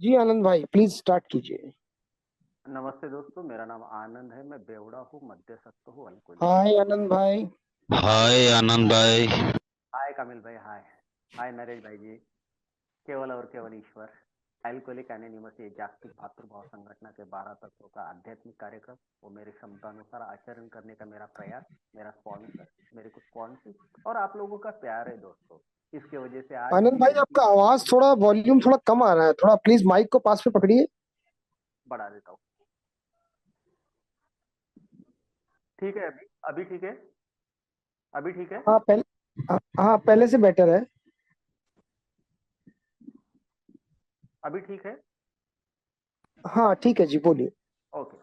जी आनंद भाई, please start कीजिए। नमस्ते दोस्तों, मेरा नाम आनंद है। मैं बेवड़ा हूँ, मध्यसक्त हूँ, अल्कोहलिक हूँ। हाय आनंद भाई। हाय आनंद भाई। हाय कामिल भाई, हाय। हाय नरेश भाई जी। केवल और केवल ईश्वर। अल्कोहलिक एनोनिमस ये जागतिक भातृभाव संगठन के 12 तत्वों का आध्यात्मिक कार्यक्रम, वो मेरी क्षमता अनुसार आचरण करने का मेरा प्रयास, मेरा स्पॉन्सर, मेरे कुछ स्पॉन्सर और आप लोगों का प्यार है दोस्तों। इसके वजह से आज आनंद भी भाई, मैं आपका आवाज थोड़ा वॉल्यूम थोड़ा कम आ रहा है, थोड़ा प्लीज माइक को पास में पकड़िए। बढ़ा देता हूँ। ठीक है, अभी अभी ठीक है। अभी ठीक है। हाँ हाँ, पहले से बेटर है। अभी ठीक है। हाँ ठीक है जी, बोलिए। ओके।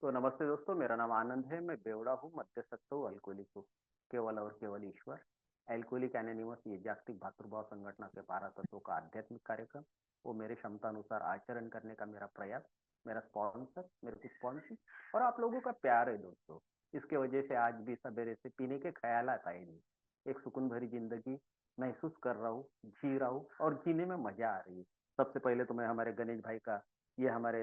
तो नमस्ते दोस्तों, मेरा नाम आनंद है। मैं बेवड़ा हूँ, मध्यसक्त हूँ, अल्कोहलिक हूँ। केवल और केवल ईश्वर। अल्कोहलिक एनोनिमस ये जागतिक भातृभाव संगठन के 12 तत्वों का आध्यात्मिक कार्यक्रम, वो मेरे क्षमता अनुसार आचरण करने का मेरा प्रयास, मेरा स्पॉन्सर, मेरे कुछ स्पॉन्सर और आप लोगों का प्यार है दोस्तों। इसके वजह से आज भी सवेरे से पीने के ख्याल आता ही नहीं। एक सुकून भरी जिंदगी महसूस कर रहा हूँ, जी रहा हूँ और जीने में मजा आ रही है। सबसे पहले तो मैं हमारे गणेश भाई का, ये हमारे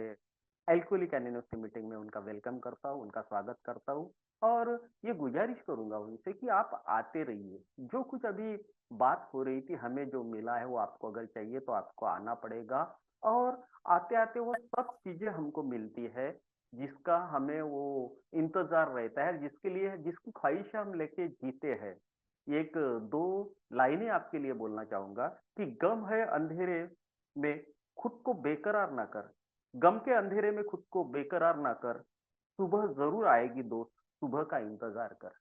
एल्कोहलिक एनोनिमस की मीटिंग में उनका वेलकम करता हूँ, उनका स्वागत करता हूँ और ये गुजारिश करूंगा उनसे कि आप आते रहिए। जो कुछ अभी बात हो रही थी, हमें जो मिला है वो आपको अगर चाहिए तो आपको आना पड़ेगा। और आते आते वो सब चीजें हमको मिलती है जिसका हमें वो इंतजार रहता है, जिसके लिए जिसकी ख्वाहिश हम लेके जीते हैं। एक दो लाइनें आपके लिए बोलना चाहूंगा कि गम है अंधेरे में, खुद को बेकरार ना कर। गम के अंधेरे में खुद को बेकरार ना कर। सुबह जरूर आएगी दोस्त, सुबह का इंतजार कर।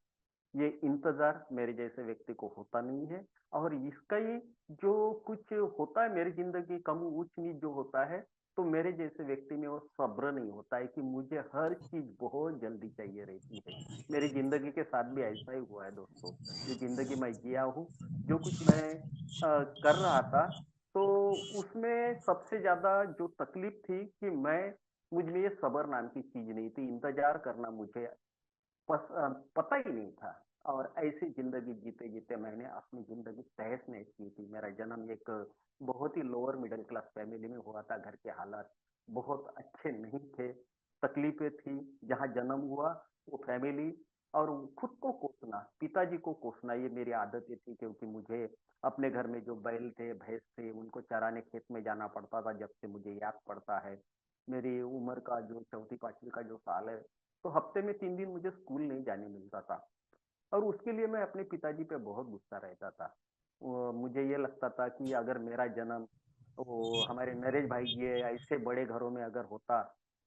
ये इंतजार मेरे जैसे व्यक्ति को होता नहीं है। और इसका ही जो कुछ होता है मेरी जिंदगी, कम ऊंच नीच जो होता है, तो मेरे जैसे व्यक्ति में वो सब्र नहीं होता है कि मुझे हर चीज बहुत जल्दी चाहिए रहती है। मेरी जिंदगी के साथ भी ऐसा ही हुआ है दोस्तों। जो जिंदगी मैं जिया हूँ, जो कुछ मैं कर रहा था, तो उसमें सबसे ज्यादा जो तकलीफ थी कि मैं, मुझ में ये सब्र नाम की चीज नहीं थी। इंतजार करना मुझे पता ही नहीं था। और ऐसी जिंदगी जीते जीते मैंने अपनी जिंदगी तहस नहस की थी। मेरा जन्म एक बहुत ही लोअर मिडिल क्लास फैमिली में हुआ था। घर के हालात बहुत अच्छे नहीं थे, तकलीफें थी। जहाँ जन्म हुआ वो फैमिली और खुद को कोसना, पिताजी को कोसना, ये मेरी आदतें थी। क्योंकि मुझे अपने घर में जो बैल थे, भैंस थे, उनको चराने खेत में जाना पड़ता था। जब से मुझे याद पड़ता है, मेरी उम्र का जो चौथी पांचवी का जो साल है, तो हफ्ते में 3 दिन मुझे स्कूल नहीं जाने मिलता था। और उसके लिए मैं अपने पिताजी पे बहुत गुस्सा रहता था। मुझे ये लगता था कि अगर मेरा जन्म वो हमारे नरेश भाई ये ऐसे बड़े घरों में अगर होता,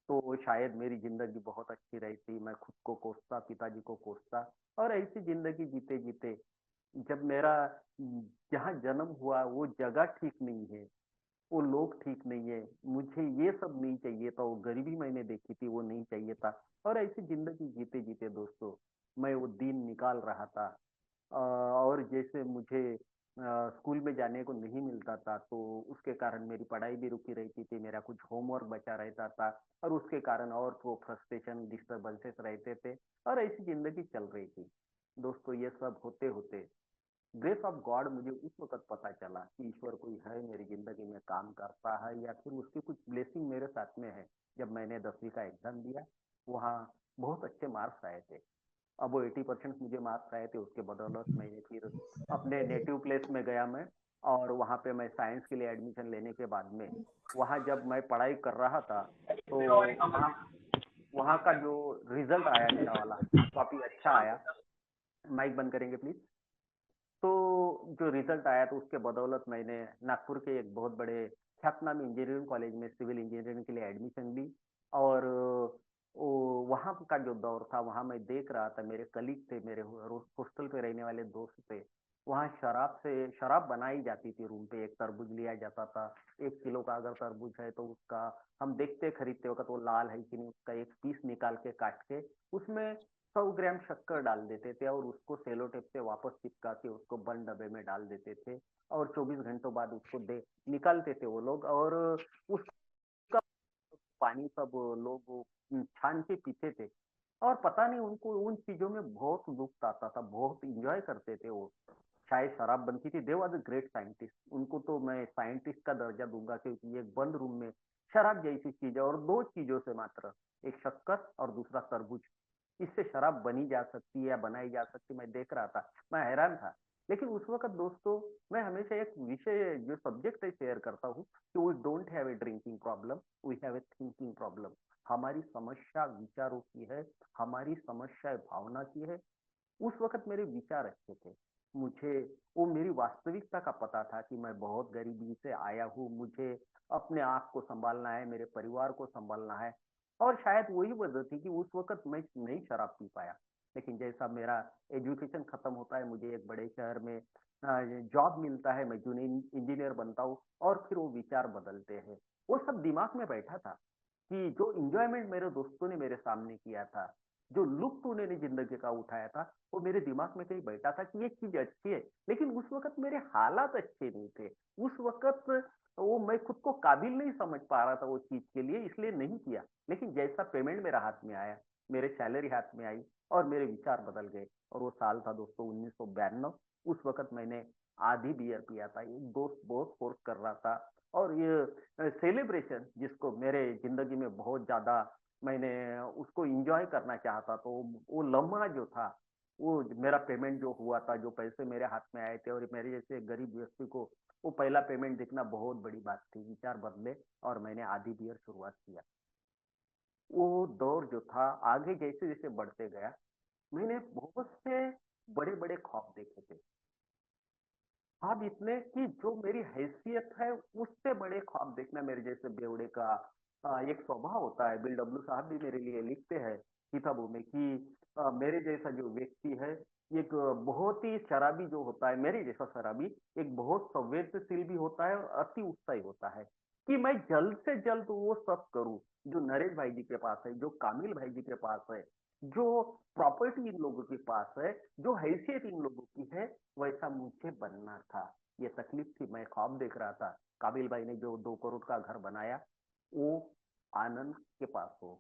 तो शायद मेरी जिंदगी बहुत अच्छी रहती। मैं खुद को कोसता, पिताजी को कोसता। और ऐसी जिंदगी जीते जीते जब मेरा जहाँ जन्म हुआ वो जगह ठीक नहीं है, वो लोग ठीक नहीं है, मुझे ये सब नहीं चाहिए था, वो गरीबी मैंने देखी थी, वो नहीं चाहिए था। और ऐसी जिंदगी जीते जीते दोस्तों, मैं वो दिन निकाल रहा था। और जैसे मुझे स्कूल में जाने को नहीं मिलता था, तो उसके कारण मेरी पढ़ाई भी रुकी रहती थी, मेरा कुछ होमवर्क बचा रहता था। और उसके कारण और वो फ्रस्ट्रेशन, डिस्टर्बेंसेस रहते थे। और ऐसी जिंदगी चल रही थी दोस्तों। ये सब होते होते ग्रेस ऑफ गॉड मुझे उस वक्त पता चला कि ईश्वर कोई है, मेरी जिंदगी में काम करता है, या फिर उसकी कुछ ब्लेसिंग मेरे साथ में है। जब मैंने 10वीं का एग्जाम दिया, वहाँ बहुत अच्छे मार्क्स आए थे। अब वो 80% मुझे मार्क्स आए थे। उसके बदौलत मैंने फिर अपने नेटिव प्लेस में गया मैं। और वहाँ पे मैं साइंस के लिए एडमिशन लेने के बाद में, वहाँ जब मैं पढ़ाई कर रहा था, तो वहाँ वहाँ का जो रिजल्ट आया मेरा वाला, काफी अच्छा आया। माइक बंद करेंगे प्लीज। तो जो रिजल्ट आया, तो उसके बदौलत मैंने नागपुर के एक बहुत बड़े ख्यातनामी इंजीनियरिंग कॉलेज में सिविल इंजीनियरिंग के लिए एडमिशन ली। और वो वहाँ का जो दौर था, वहाँ मैं देख रहा था, मेरे कलीग थे, मेरे हॉस्टल पे रहने वाले दोस्त थे। वहाँ शराब बनाई जाती थी रूम पे। एक तरबूज लिया जाता था, 1 किलो का अगर तरबूज है तो उसका हम देखते खरीदते वक्त वो लाल है कि नहीं, उसका एक पीस निकाल के काट के उसमें 100 ग्राम शक्कर डाल देते थे और उसको सेलो टेप से वापस चिपका के उसको बंद डब्बे में डाल देते थे। और 24 घंटों बाद उसको दे निकालते थे वो लोग। और उसका पानी सब लोग छान के पीते थे। और पता नहीं उनको उन चीजों में बहुत लुत्फ आता था, बहुत इंजॉय करते थे वो। शायद शराब बनती थी। They was a great scientist, उनको तो मैं साइंटिस्ट का दर्जा दूंगा, क्योंकि एक बंद रूम में शराब जैसी चीज है और दो चीजों से मात्र, एक शक्कर और दूसरा तरबूज, इससे शराब बनी जा सकती है या बनाई जा सकती है। मैं देख रहा था, मैं हैरान था। लेकिन उस वक्त दोस्तों, मैं हमेशा एक विषय जो सब्जेक्ट है शेयर करता हूँ कि we don't have a drinking problem, we have a thinking problem. हमारी समस्या विचारों की है, हमारी समस्या भावना की है। उस वक्त मेरे विचार अच्छे थे, मुझे वो मेरी वास्तविकता का पता था कि मैं बहुत गरीबी से आया हूँ, मुझे अपने आप को संभालना है, मेरे परिवार को संभालना है। और शायद वही वजह थी कि उस वक्त मैं नहीं शराब पी पाया। लेकिन जैसा मेरा एजुकेशन खत्म होता है, मुझे एक बड़े शहर में जॉब मिलता है, मैं जूनियर इंजीनियर बनता हूँ, और फिर वो विचार बदलते हैं। वो सब दिमाग में बैठा था कि जो इंजॉयमेंट मेरे दोस्तों ने मेरे सामने किया था, जो लुत्फ उन्होंने जिंदगी का उठाया था, वो मेरे दिमाग में कहीं बैठा था कि ये चीज अच्छी है। लेकिन उस वक्त मेरे हालात अच्छे नहीं थे। उस वक्त वो मैं खुद को काबिल नहीं समझ पा रहा था वो चीज के लिए, इसलिए नहीं किया। लेकिन जैसा पेमेंट मेरा हाथ में आया, मेरे सैलरी हाथ में आई, और मेरे विचार बदल गए। और वो साल था दोस्तों 1992। उस वक्त मैंने आधी बियर पिया था। एक दोस्त बहुत फोर्स कर रहा था, और ये सेलिब्रेशन जिसको मेरे जिंदगी में बहुत ज्यादा मैंने उसको एंजॉय करना चाहता, तो वो लम्हा जो था, वो मेरा पेमेंट जो हुआ था, जो पैसे मेरे हाथ में आए थे, और मेरे जैसे गरीब व्यक्ति को वो पहला पेमेंट देखना बहुत बड़ी बात थी। विचार बदले और मैंने आधी बियर शुरुआत किया। वो दौर जो था, आगे जैसे जैसे बढ़ते गया, मैंने बहुत से बड़े बड़े ख्वाब देखे थे। ख्वाब इतने कि जो मेरी हैसियत है उससे बड़े ख्वाब देखना मेरे जैसे बेवड़े का एक स्वभाव होता है। बिल डब्ल्यू साहब भी मेरे लिए लिखते हैं किताबों में कि मेरे जैसा जो व्यक्ति है, एक बहुत ही शराबी जो होता है, मेरे जैसा शराबी एक बहुत संवेदनशील भी होता है और अति उत्साही होता है, कि मैं जल्द से जल्द वो सब करूं जो नरेश भाई जी के पास है, जो कामिल भाई जी के पास है, जो प्रॉपर्टी इन लोगों के पास है, जो हैसियत इन लोगों की है, वैसा मुझे बनना था। ये तकलीफ थी, मैं ख्वाब देख रहा था काबिल भाई ने जो 2 करोड़ का घर बनाया, वो आनंद के पास हो।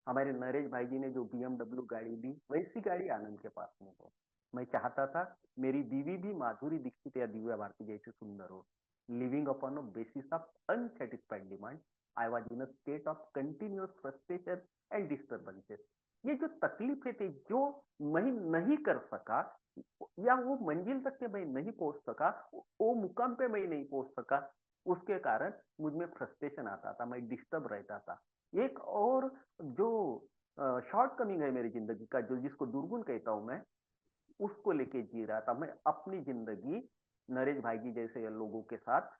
हमारे नरेश भाई जी ने जो बीएमडब्ल्यू गाड़ी दी, वैसी गाड़ी आनंद के पास में हो। मैं चाहता था मेरी बीवी भी माधुरी दीक्षित या दिव्या भारती जैसे सुंदर हो। Living upon a basis of unsatisfied demand, I was in a state of continuous frustration and disturbances. ये जो तकलीफें थी, जो मैं नहीं कर सका, या वो मंजिल तक के मैं नहीं पहुंच सका, वो मुकाम पे मैं नहीं पहुंच सका, उसके कारण मुझ में फ्रस्ट्रेशन आता था, मैं डिस्टर्ब रहता था। एक और जो शॉर्ट कमिंग है मेरी जिंदगी का, जो जिसको दुर्गुण कहता हूं मैं, उसको लेके जी रहा था। मैं अपनी जिंदगी नरेश भाई जी जैसे लोगों के साथ,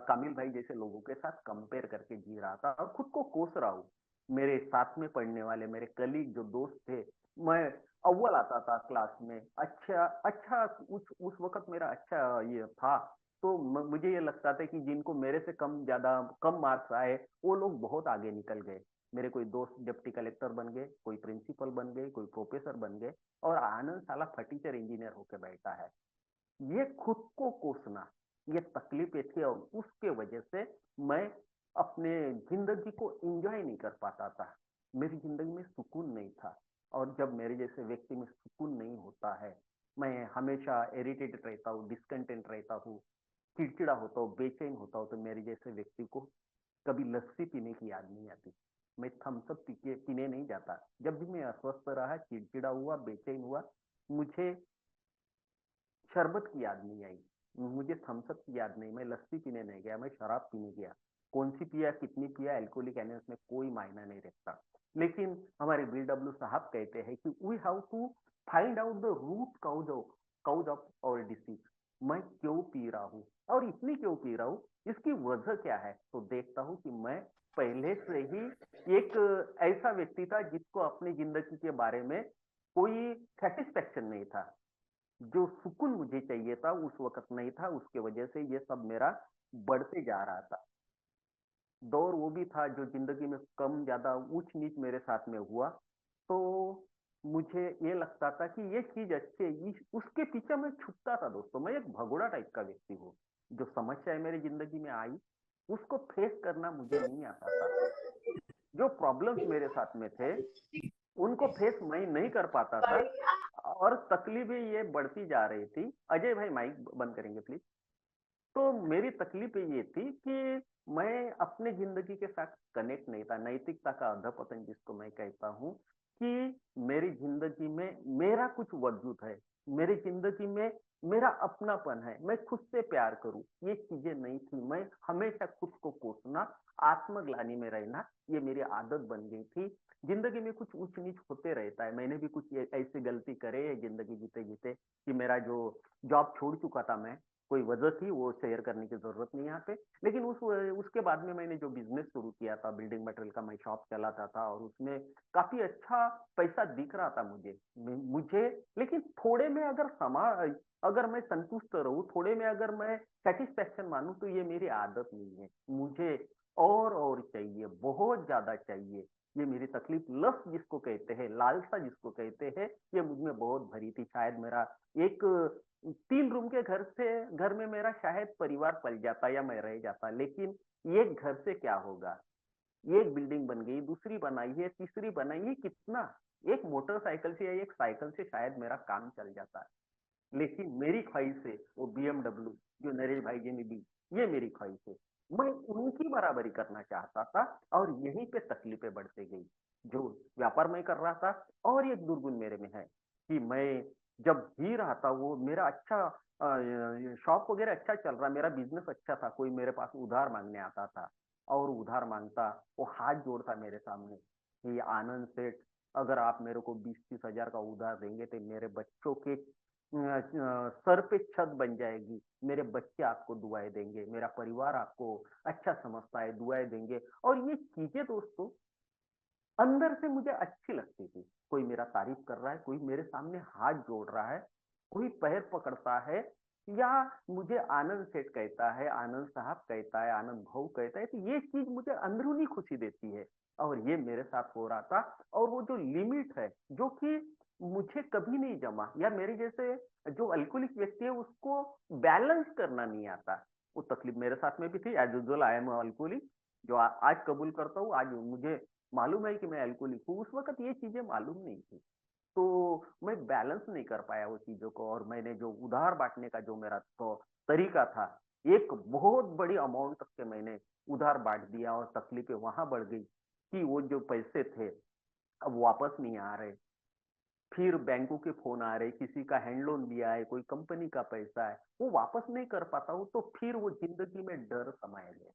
कामिल भाई जैसे लोगों के साथ कंपेयर करके जी रहा था, और खुद को कोस रहा हूँ। मेरे साथ में पढ़ने वाले मेरे कलीग जो दोस्त थे, मैं अव्वल आता था क्लास में, अच्छा अच्छा, उस वक्त मेरा अच्छा ये था। तो मुझे ये लगता था कि जिनको मेरे से कम ज्यादा कम मार्क्स आए, वो लोग बहुत आगे निकल गए। मेरे कोई दोस्त डिप्टी कलेक्टर बन गए, कोई प्रिंसिपल बन गए, कोई प्रोफेसर बन गए, और आनंद साला फटीचर इंजीनियर होकर बैठा है। ये खुद को कोसना, ये तकलीफें थी, और उसके वजह से मैं अपने जिंदगी को एंजॉय नहीं कर पाता था। मेरी जिंदगी में सुकून नहीं था। और जब मेरे जैसे व्यक्ति में सुकून नहीं होता है, मैं हमेशा इरिटेटेड रहता हूँ, डिस्कंटेंट रहता हूँ, चिड़चिड़ा होता हूँ, बेचैन होता हूँ, तो मेरे जैसे व्यक्ति को कभी लस्सी पीने की याद नहीं आती। मैं थम्सअप पीने नहीं जाता। जब भी मैं अस्वस्थ रहा, चिड़चिड़ा हुआ, बेचैन हुआ, मुझे शरबत की याद नहीं आई, मुझे थम्सअप की याद नहीं, मैं लस्सी पीने नहीं गया, मैं शराब पीने गया। कौन सी पिया, कितनी पिया, एल्कोहलिक एनर्स में कोई मायना नहीं रखता। लेकिन हमारे बीडब्ल्यू साहब कहते हैं कि we have to find out the root cause of our disease. मैं क्यों पी रहा हूँ और इतनी क्यों पी रहा हूँ, इसकी वजह क्या है। तो देखता हूँ कि मैं पहले से ही एक ऐसा व्यक्ति था जिसको अपनी जिंदगी के बारे में कोई सेटिस्फेक्शन नहीं था। जो सुकून मुझे चाहिए था उस वक्त नहीं था, उसके वजह से ये सब मेरा बढ़ते जा रहा था। दौर वो भी था जो जिंदगी में कम ज्यादा ऊंच नीच मेरे साथ में हुआ, तो मुझे ये लगता था कि ये चीज अच्छी है, उसके पीछे मैं छुपता था दोस्तों। मैं एक भगोड़ा टाइप का व्यक्ति हूँ। जो समस्याएं मेरी जिंदगी में आई, उसको फेस करना मुझे नहीं आता था। जो प्रॉब्लम्स मेरे साथ में थे, उनको फेस मैं नहीं कर पाता था। और तकलीफें ये बढ़ती जा रही थी। अजय भाई माइक बंद करेंगे प्लीज। तो मेरी तकलीफ ये थी कि मैं अपने जिंदगी के साथ कनेक्ट नहीं था। नैतिकता का अधपतन जिसको मैं कहता हूँ कि मेरी जिंदगी में मेरा कुछ वजूद है, मेरी जिंदगी में मेरा अपनापन है, मैं खुद से प्यार करूं, ये चीजें नहीं थी। मैं हमेशा खुद को कोसना, आत्मग्लानि में रहना, ये मेरी आदत बन गई थी। जिंदगी में कुछ ऊंच नीच होते रहता है। मैंने भी कुछ ऐसी गलती करे है जिंदगी जीते जीते कि मेरा जो जॉब छोड़ चुका था मैं, कोई वजह थी, वो शेयर करने की जरूरत नहीं यहाँ पे। लेकिन उसके बाद में मैंने जो बिजनेस शुरू किया था, बिल्डिंग मटेरियल का मैं शॉप चलाता था और उसमें काफी अच्छा पैसा दिख रहा था मुझे। लेकिन थोड़े में अगर मैं संतुष्ट रहूं, थोड़े में अगर मैं सेटिस्फेक्शन मानूं, तो ये मेरी आदत नहीं है। मुझे और चाहिए, बहुत ज्यादा चाहिए। ये मेरी तकलीफ, लस जिसको कहते हैं, लालसा जिसको कहते हैं, ये मुझ में बहुत भरी थी। शायद मेरा एक 3 रूम के घर में मेरा शायद परिवार पल जाता या मैं रह जाता। लेकिन एक घर से क्या होगा? एक बिल्डिंग बन गई, दूसरी बनाई है, तीसरी बनाई है, कितना? एक मोटरसाइकिल से या एक साइकिल से शायद मेरा काम चल जाता है। लेकिन मेरी ख्वाहिश है वो बीएमडब्ल्यू जो नरेश भाई जी ने दी, ये मेरी ख्वाहिश है। मैं उनकी बराबरी करना चाहता था और यहीं पे तकलीफें बढ़ती गई। जो व्यापार मैं कर रहा था, और एक दुर्गुण मेरे में है कि मैं जब जी रहा था, वो मेरा अच्छा शॉप वगैरह अच्छा चल रहा, मेरा बिजनेस अच्छा था, कोई मेरे पास उधार मांगने आता था और उधार मांगता, वो हाथ जोड़ता मेरे सामने कि आनंद सेठ, अगर आप मेरे को 20-30 हजार का उधार देंगे तो मेरे बच्चों के सर पे छत बन जाएगी, मेरे बच्चे आपको दुआएं देंगे, मेरा परिवार आपको अच्छा समझता है, दुआएं देंगे। और ये चीजें दोस्तों अंदर से मुझे अच्छी लगती थी। कोई मेरा तारीफ कर रहा है, कोई मेरे सामने हाथ जोड़ रहा है, कोई पैर पकड़ता है, या मुझे आनंद सेठ कहता है, आनंद साहब कहता है, आनंद भाऊ कहता है, तो ये चीज मुझे अंदरूनी खुशी देती है। और ये मेरे साथ हो रहा था। और वो जो लिमिट है, जो कि मुझे कभी नहीं जमा, या मेरे जैसे जो अल्कोहलिक व्यक्ति है उसको बैलेंस करना नहीं आता, वो तकलीफ मेरे साथ में भी थी। As usual I am alcoholic, जो आज कबूल करता हूँ। आज मुझे मालूम है कि मैं अल्कोहलिक हूँ, उस वक्त ये चीजें मालूम नहीं थी। तो मैं बैलेंस नहीं कर पाया वो चीजों को। और मैंने जो उधार बांटने का जो मेरा तो तरीका था, एक बहुत बड़ी अमाउंट तक के मैंने उधार बांट दिया, और तकलीफें वहां बढ़ गई कि वो जो पैसे थे अब वापस नहीं आ रहे। फिर बैंकों के फोन आ रहे, किसी का हैंड लोन लिया है, कोई कंपनी का पैसा है, वो वापस नहीं कर पाता हूँ। तो फिर वो जिंदगी में डर समाये गए।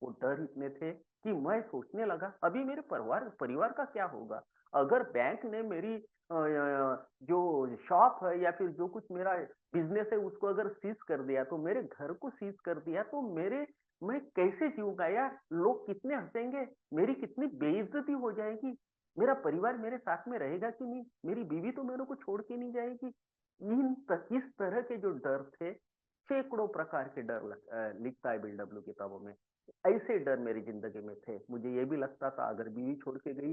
वो डर इतने थे कि मैं सोचने लगा, अभी मेरे परिवार परिवार का क्या होगा? अगर बैंक ने मेरी जो शॉप है या फिर जो कुछ मेरा बिजनेस है उसको अगर सीज कर दिया, तो मेरे घर को सीज कर दिया, तो मेरे मैं कैसे जीऊंगा यार? लोग कितने हंसेंगे, मेरी कितनी बेइज्जती हो जाएगी, मेरा परिवार मेरे साथ में रहेगा कि नहीं, मेरी बीवी तो मेरे को छोड़ के नहीं जाएगी। इस तरह के जो डर थे, सैकड़ों प्रकार के डर लिखता है बीएमडब्ल्यू किताबों में। ऐसे डर मेरी जिंदगी में थे। मुझे ये भी लगता था अगर बीवी छोड़ के गई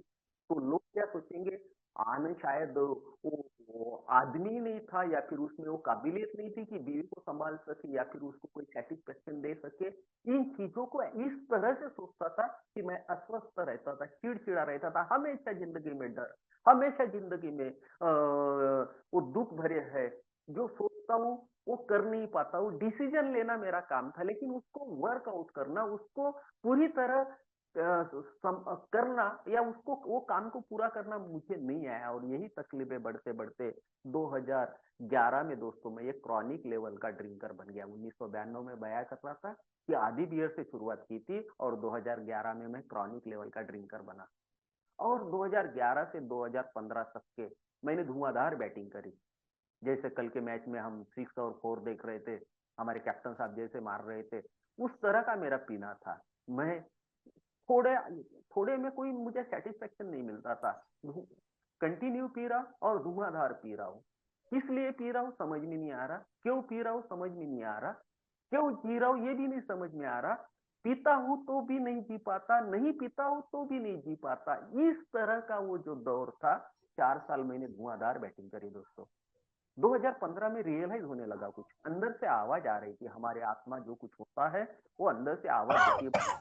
तो लोग क्या सोचेंगे, आने शायद वो आदमी ही नहीं था, या फिर उसमें वो काबिलियत नहीं थी कि बीवी को संभाल सके या फिर उसको कोई सेटिस्फेक्शन दे सके। इन चीजों को इस तरह से सोचता था कि मैं अस्वस्थ रहता था, चिड़चिड़ा रहता था, हमेशा जिंदगी में डर, हमेशा जिंदगी में वो दुख भरे है। जो सोचता हूँ वो कर नहीं पाता हूँ। डिसीजन लेना मेरा काम था, लेकिन उसको वर्कआउट करना, उसको पूरी तरह करना, या उसको वो काम को पूरा करना मुझे नहीं आया। और यही तकलीफें बढ़ते बढ़ते 2011 में दोस्तों मैं एक क्रॉनिक लेवल का ड्रिंकर बन गया। 1992 में बयां कर रहा था कि आधी बियर से शुरुआत की थी, और 2011 में मैं क्रॉनिक लेवल का ड्रिंकर बना। और 2011 से 2015 तक के मैंने धुआंधार बैटिंग करी। जैसे कल के मैच में हम 6 और 4 देख रहे थे, हमारे कैप्टन साहब जैसे मार रहे थे, उस तरह का मेरा पीना था। मैं थोड़े थोड़े में कोई मुझे सेटिस्फेक्शन नहीं मिलता था। कंटिन्यू पी रहा और धुआंधार पी रहा हूँ। किस लिए पी रहा हूँ समझ में नहीं आ रहा, क्यों पी रहा हूँ समझ में नहीं आ रहा, क्यों जी रहा हूँ ये भी नहीं समझ में आ रहा। पीता हूं तो भी नहीं जी पाता, नहीं पीता हूं तो भी नहीं जी पाता। इस तरह का वो जो दौर था, 4 साल मैंने धुआंधार बैटिंग करी दोस्तों। 2015 में रियलाइज होने लगा, कुछ अंदर से आवाज आ रही थी, हमारे आत्मा जो कुछ होता है वो अंदर से आवाज देती है।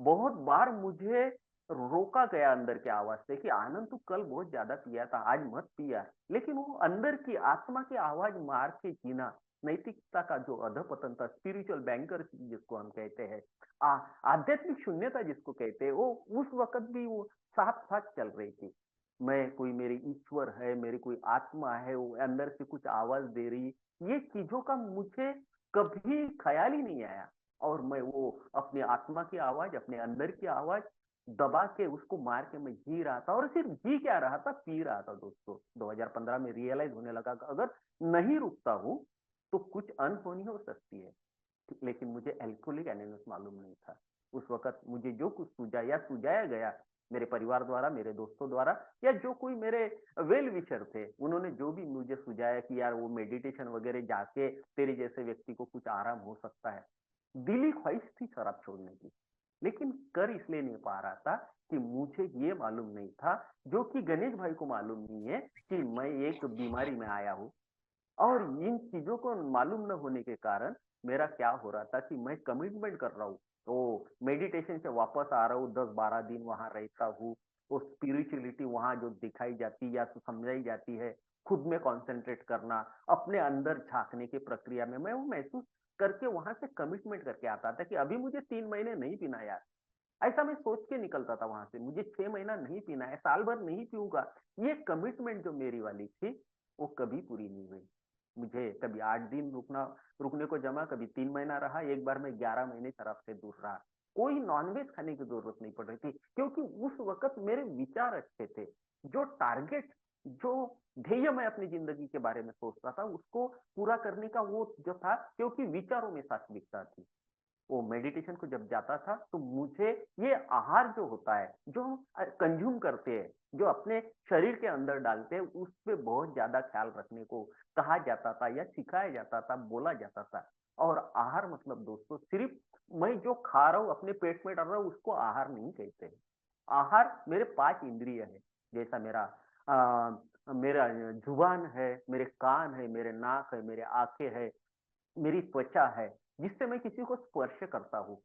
बहुत बार मुझे रोका गया अंदर की आवाज से कि आनंद तू कल बहुत ज्यादा पिया था, आज मत पिया। लेकिन वो अंदर की आत्मा की आवाज मार के जीना, नैतिकता का जो अधपतन था, स्पिरिचुअल बैंकर जिसको हम कहते हैं, आ- आध्यात्मिक शून्यता जिसको कहते हैं, वो उस वक्त भी वो साथ साथ चल रही थी। मैं कोई मेरी ईश्वर है, मेरी कोई आत्मा है, वो अंदर से कुछ आवाज दे रही, ये चीजों का मुझे कभी ख्याल ही नहीं आया। और मैं वो अपनी आत्मा की आवाज, अपने अंदर की आवाज दबा के उसको मार के मैं जी रहा था, और सिर्फ जी क्या रहा था, पी रहा था दोस्तों। 2015 में रियलाइज होने लगा कि अगर नहीं रुकता हूं तो कुछ अनहोनी हो सकती है। लेकिन मुझे अल्कोहलिक एनोनिमस मालूम नहीं था। उस वक्त मुझे जो कुछ सुझाया गया मेरे परिवार द्वारा, मेरे दोस्तों द्वारा, या जो कोई मेरे वेल विशर थे, उन्होंने जो भी मुझे सुझाया कि यार वो मेडिटेशन वगैरह जाके तेरे जैसे व्यक्ति को कुछ आराम हो सकता है, दिली ख्वाहिश थी शराब छोड़ने की, लेकिन कर इसलिए नहीं पा रहा था कि मुझे ये मालूम नहीं था, जो कि गणेश भाई को मालूम नहीं है, कि मैं एक बीमारी में आया हूँ। और इन चीजों को मालूम न होने के कारण मेरा क्या हो रहा था कि मैं कमिटमेंट कर रहा हूँ, तो मेडिटेशन से वापस आ रहा हूँ, 10-12 दिन वहां रहता हूँ, वो स्पिरिचुअलिटी वहां जो दिखाई जाती है या तो समझाई जाती है, खुद में कंसंट्रेट करना, अपने अंदर झांकने की प्रक्रिया में मैं वो महसूस करके वहां से कमिटमेंट करके आता था कि अभी मुझे 3 महीने नहीं पीना यार। ऐसा मैं सोच के निकलता था वहां से, मुझे 6 महीना नहीं पीना है, साल भर नहीं पीऊंगा। ये कमिटमेंट जो मेरी वाली थी, वो कभी पूरी नहीं हुई। मुझे कभी 8 दिन रुकने को जमा, कभी 3 महीना रहा, एक बार मैं 11 महीने शराब से दूर रहा। कोई नॉनवेज खाने की जरूरत नहीं पड़ रही थी, क्योंकि उस वक्त मेरे विचार अच्छे थे। जो टारगेट, जो ध्येय मैं अपनी जिंदगी के बारे में सोचता था, उसको पूरा करने का वो जो था, क्योंकि विचारों में सात्विकता थी। वो मेडिटेशन को जब जाता था तो मुझे ये आहार जो होता है, जो हम कंज्यूम करते हैं, जो अपने शरीर के अंदर डालते हैं, उस पे बहुत ज्यादा ख्याल रखने को कहा जाता था या सिखाया जाता था, बोला जाता था। और आहार मतलब दोस्तों सिर्फ मैं जो खा रहा हूँ, अपने पेट में डाल रहा हूँ, उसको आहार नहीं कहते हैं। आहार मेरे 5 इंद्रिय है, जैसा मेरा जुबान है, मेरे कान है, मेरे नाक है, मेरे आंखें है, मेरी त्वचा है, जिससे मैं किसी को स्पर्श करता हूँ।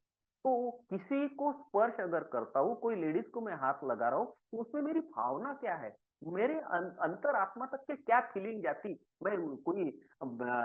तो किसी को स्पर्श अगर करता हूँ, कोई लेडीज को मैं हाथ लगा रहा हूँ, तो उसमें मेरी भावना क्या है, मेरे अंतर आत्मा तक के क्या फीलिंग जाती। मैं कोई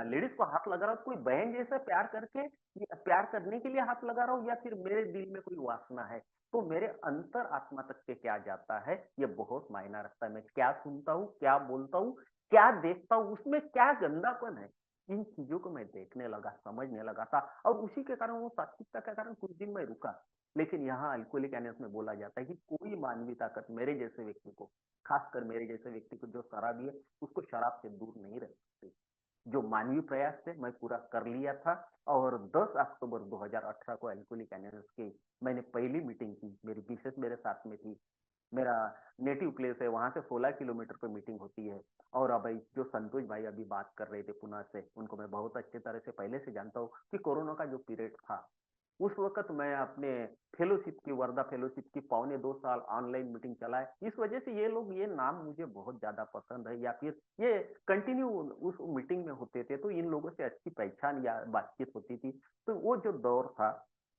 लेडीज को हाथ लगा रहा हूँ, कोई बहन जैसे प्यार करके या प्यार करने के लिए हाथ लगा रहा हूँ, या फिर मेरे दिल में कोई वासना है, तो मेरे अंतर आत्मा तक के क्या जाता है, ये बहुत मायना रखता है। मैं क्या सुनता हूँ, क्या बोलता हूँ, क्या देखता हूँ, उसमें क्या गंदापन है, इन चीजों को मैं देखने लगा, समझने लगा था। और उसी के कारण, वो सात्विकता के कारण कुछ दिन मैं रुका। लेकिन यहाँ अल्कोहलिक एनोनिमस में बोला जाता है कि कोई मानवीय ताकत मेरे जैसे व्यक्ति को, खासकर मेरे जैसे व्यक्ति को जो शराबी है, उसको शराब से दूर नहीं रख सकते। जो मानवीय प्रयास थे मैं पूरा कर लिया था। और 10 अक्टूबर 2018 को अल्कोहलिक एनोनिमस की मैंने पहली मीटिंग की, मेरी मिसेस मेरे साथ में थी। मेरा नेटिव प्लेस है, वहां से 16 किलोमीटर पे मीटिंग होती है। और अब भाई जो संतोष भाई अभी बात कर रहे थे पुणे से, उनको मैं बहुत अच्छे तरह से पहले से जानता हूँ कि कोरोना का जो पीरियड था, उस वक्त मैं अपने फेलोशिप की, वर्धा फेलोशिप की 1.25 साल ऑनलाइन मीटिंग चलाए। इस वजह से ये लोग, ये नाम मुझे बहुत ज्यादा पसंद है, या फिर ये कंटिन्यू उस मीटिंग में होते थे, तो इन लोगों से अच्छी पहचान या बातचीत होती थी। तो वो जो दौर था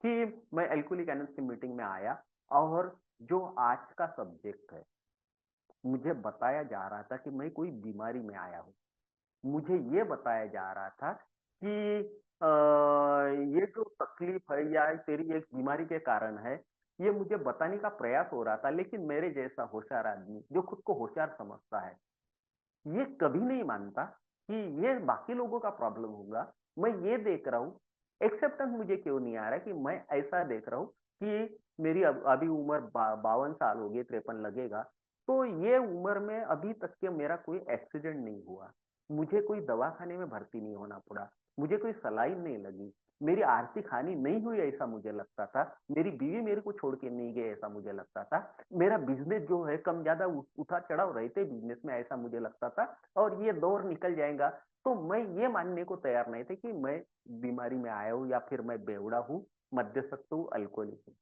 कि मैं अल्कोहलिक एनोनिमस की मीटिंग में आया, और जो आज का सब्जेक्ट है, मुझे बताया जा रहा था कि मैं कोई बीमारी में आया हूँ। मुझे ये बताया जा रहा था कि ये जो तकलीफ है या तेरी एक बीमारी के कारण है, ये मुझे बताने का प्रयास हो रहा था। लेकिन मेरे जैसा होशियार आदमी, जो खुद को होशियार समझता है, ये कभी नहीं मानता कि ये बाकी लोगों का प्रॉब्लम होगा। मैं ये देख रहा हूँ, एक्सेप्टेंस मुझे क्यों नहीं आ रहा कि मैं ऐसा देख रहा हूँ कि मेरी अभी उम्र 52 साल हो गई, 53 लगेगा। तो ये उम्र में अभी तक के मेरा कोई एक्सीडेंट नहीं हुआ, मुझे कोई दवाखाने में भर्ती नहीं होना पड़ा, मुझे कोई सलाइन नहीं लगी, मेरी आर्थिक हानि नहीं हुई ऐसा मुझे लगता था, मेरी बीवी मेरे को छोड़ के नहीं गई ऐसा मुझे लगता था, मेरा बिजनेस जो है कम ज्यादा उठा चढ़ाव रहते बिजनेस में ऐसा मुझे लगता था, और ये दौर निकल जाएगा। तो मैं ये मानने को तैयार नहीं थे कि मैं बीमारी में आया हूँ, या फिर मैं बेवड़ा हूँ, मध्यस्थ हूँ, अल्कोहलिक हूँ।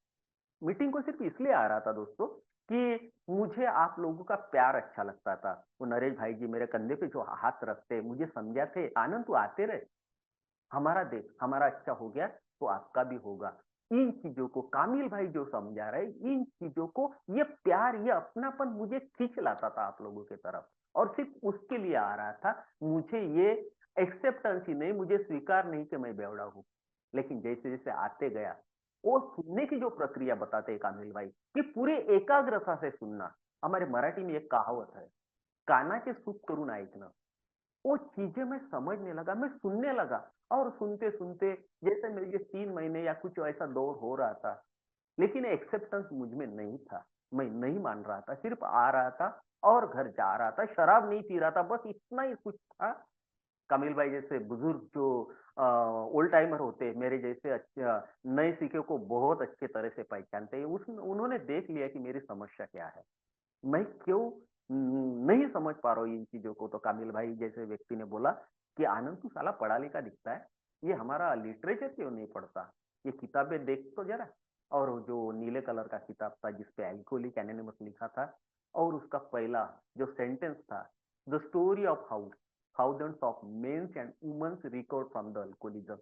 मीटिंग को सिर्फ इसलिए आ रहा था दोस्तों कि मुझे आप लोगों का प्यार अच्छा लगता था। वो नरेश भाई जी मेरे कंधे पे जो हाथ रखते, मुझे समझाते, आनंद तू आते रहे, हमारा देख, हमारा अच्छा हो गया तो आपका भी होगा। इन चीजों को कामिल भाई जो समझा रहे, इन चीजों को, ये प्यार, ये अपनापन मुझे खींच लाता था आप लोगों की तरफ, और सिर्फ उसके लिए आ रहा था। मुझे ये एक्सेप्टेंस ही नहीं, मुझे स्वीकार नहीं कि मैं बेवड़ा हूँ। लेकिन जैसे जैसे आते गया, वो सुनने की जो प्रक्रिया बताते हैं कामिल भाई, कि पूरे एकाग्रता से सुनना। हमारे मराठी में एक कहावत है, कानाचे सुख करून ऐकणं। वो चीजें मैं समझने लगा, मैं सुनने लगा, और सुनते सुनते जैसे मेरे ये 3 महीने या कुछ ऐसा दौर हो रहा था, लेकिन एक्सेप्टेंस मुझ में नहीं था। मैं नहीं मान रहा था, सिर्फ आ रहा था और घर जा रहा था, शराब नहीं पी रहा था, बस इतना ही कुछ था। कमिल भाई जैसे बुजुर्ग जो ओल्ड टाइमर होते हैं, मेरे जैसे नए सिखे को बहुत अच्छे तरह से पहचानते हैं, उस उन्होंने देख लिया कि मेरी समस्या क्या है, मैं क्यों नहीं समझ पा रहा हूँ इन चीजों को। तो कामिल भाई जैसे व्यक्ति ने बोला कि आनंद तू साला पढ़ा लिखा दिखता है, ये हमारा लिटरेचर क्यों नहीं पढ़ता, ये किताबें देख तो जरा। और वो जो नीले कलर का किताब था जिसपे अल्कोहलिक एनोनिमस लिखा था, और उसका पहला जो सेंटेंस था, the story of how thousands of mens and womens recovered from the alcoholism,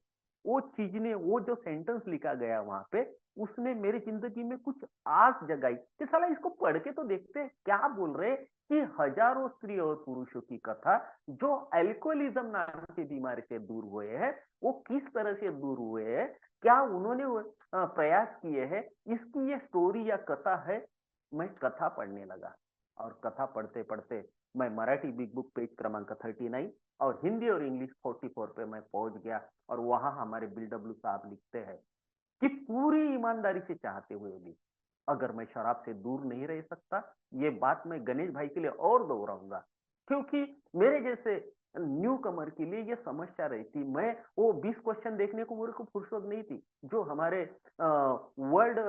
वो चीज ने, वो जो सेंटेंस लिखा गया वहां पे, उसने मेरी जिंदगी में कुछ आस जगाई कि साला इसको पढ़ के तो देखते हैं क्या बोल रहे, कि हजारों स्त्री और पुरुषों की कथा जो अल्कोहलिज्म नाम की बीमारी से दूर हुए हैं, वो किस तरह से दूर हुए हैं, क्या उन्होंने प्रयास किए हैं, इसकी ये स्टोरी या कथा है। मैं कथा पढ़ने लगा, और कथा पढ़ते पढ़ते मैं मराठी बिग बुक पेज क्रमांक 39 और हिंदी और इंग्लिश 44 पे मैं पहुंच गया। और वहां हमारे बिलडब्ल्यू साहब लिखते हैं कि पूरी ईमानदारी से चाहते हुए भी अगर मैं शराब से दूर नहीं रह सकता, ये बात मैं गणेश भाई के लिए और दोहराऊंगा, क्योंकि मेरे जैसे न्यू कमर के लिए ये समस्या रहती। मैं वो 20 क्वेश्चन देखने को मेरे को फुर्सत नहीं थी, जो हमारे वर्ल्ड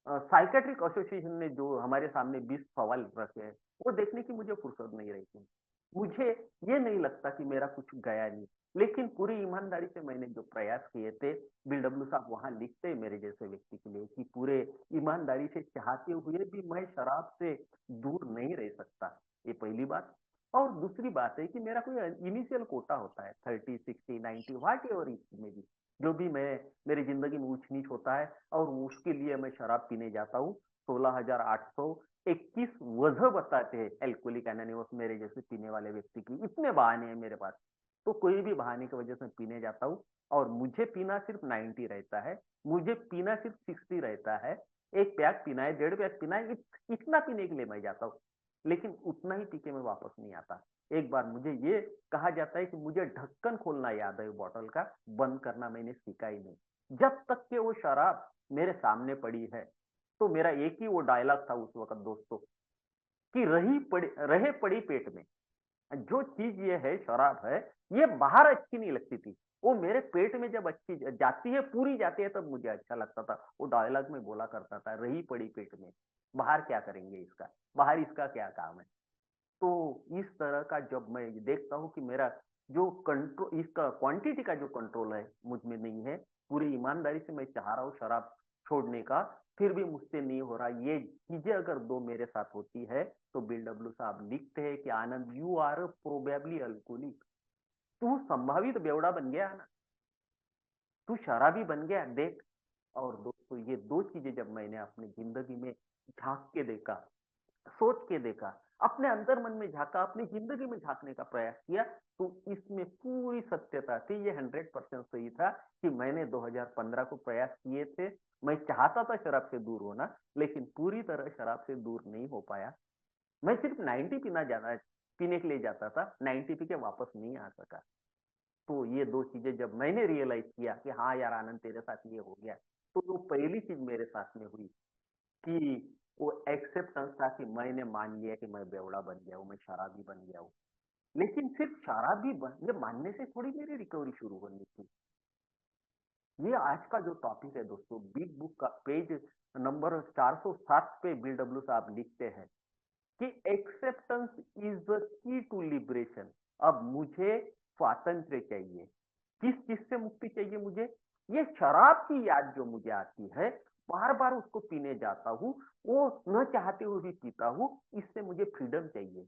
साइकेट्रिक एसोसिएशन ने जो हमारे सामने 20 सवाल रखे हैं, वो देखने की मुझे फुर्सत नहीं रहती। मुझे ये नहीं लगता कि मेरा कुछ गया नहीं, लेकिन पूरी ईमानदारी से मैंने जो प्रयास किए थे, बिलडब्ल्यू साहब वहां लिखते हैं मेरे जैसे व्यक्ति के लिए कि पूरे ईमानदारी से चाहते हुए भी मैं शराब से दूर नहीं रह सकता। ये पहली बात। और दूसरी बात है कि मेरा कोई इनिशियल कोटा होता है, 30, 60, 90, वाट एवर में भी, जो भी मैं, मेरी जिंदगी में ऊंच नीच होता है, और उसके लिए मैं शराब पीने जाता हूँ। 16,821 वजह बताते हैं एल्कोहलिक एनोनिमस मेरे जैसे पीने वाले व्यक्ति की, इतने बहाने हैं मेरे पास। तो कोई भी बहाने की वजह से पीने जाता हूँ, और मुझे पीना सिर्फ 90 रहता है, मुझे पीना सिर्फ 60 रहता है। एक पैक पीना है, 1.5 पैक पीना है, इतना पीने के लिए मैं जाता हूँ, लेकिन उतना ही पी के मैं वापस नहीं आता। एक बार मुझे ये कहा जाता है कि मुझे ढक्कन खोलना याद है बॉटल का, बंद करना मैंने सीखा ही नहीं। जब तक कि वो शराब मेरे सामने पड़ी है, तो मेरा एक ही वो डायलॉग था उस वक्त दोस्तों, कि रहे पड़ी पेट में। जो चीज ये है, शराब है, ये बाहर अच्छी नहीं लगती थी, वो मेरे पेट में जब अच्छी जाती है, पूरी जाती है, तब मुझे अच्छा लगता था। वो डायलॉग में बोला करता था, रही पड़ी पेट में, बाहर क्या करेंगे इसका, बाहर इसका क्या काम है। तो इस तरह का जब मैं देखता हूँ कि मेरा जो कंट्रोल, इसका क्वांटिटी का जो कंट्रोल है मुझ में नहीं है, पूरी ईमानदारी से मैं चाह रहा हूँ शराब छोड़ने का, फिर भी मुझसे नहीं हो रहा, ये चीजें अगर दो मेरे साथ होती है, तो बिलडब्ल्यू साहब लिखते हैं कि आनंद, यू आर प्रोबेबली अल्कोहलिक, तू संभावित बेवड़ा बन गया ना, तू शराबी बन गया, देख। और दोस्तों, ये दो चीजें जब मैंने अपनी जिंदगी में झांक के देखा, सोच के देखा, अपने अंतर मन में झांका, अपनी जिंदगी में झांकने का प्रयास किया, तो इसमें पूरी सत्यता थी। ये 100% सही था कि मैंने 2015 को प्रयास किए थे। मैं चाहता था शराब से दूर होना, लेकिन पूरी तरह शराब से दूर नहीं हो पाया। मैं सिर्फ 90 पीने के लिए जाता था, 90 पी के वापस नहीं आ सका। तो ये दो चीजें जब मैंने रियलाइज किया कि हाँ यार आनंद, तेरे साथ ये हो गया, तो वो पहली चीज मेरे साथ में हुई कि वो एक्सेप्टेंस था कि मैंने मान लिया कि मैं बेवड़ा बन गया हूँ, मैं शराबी बन गया हूँ। लेकिन सिर्फ शराबी बन, ये मानने से थोड़ी मेरी रिकवरी शुरू होनी थी। ये आज का जो टॉपिक है दोस्तों, बिग बुक का पेज नंबर 407 पे बीडब्ल्यू साहब लिखते हैं कि acceptance is the key to liberation. अब मुझे स्वातंत्र्य चाहिए। किस चीज से मुक्ति चाहिए मुझे? ये शराब की याद जो मुझे आती है, बार बार उसको पीने जाता हूँ, वो न चाहते हुए भी पीता हूँ, इससे मुझे फ्रीडम चाहिए,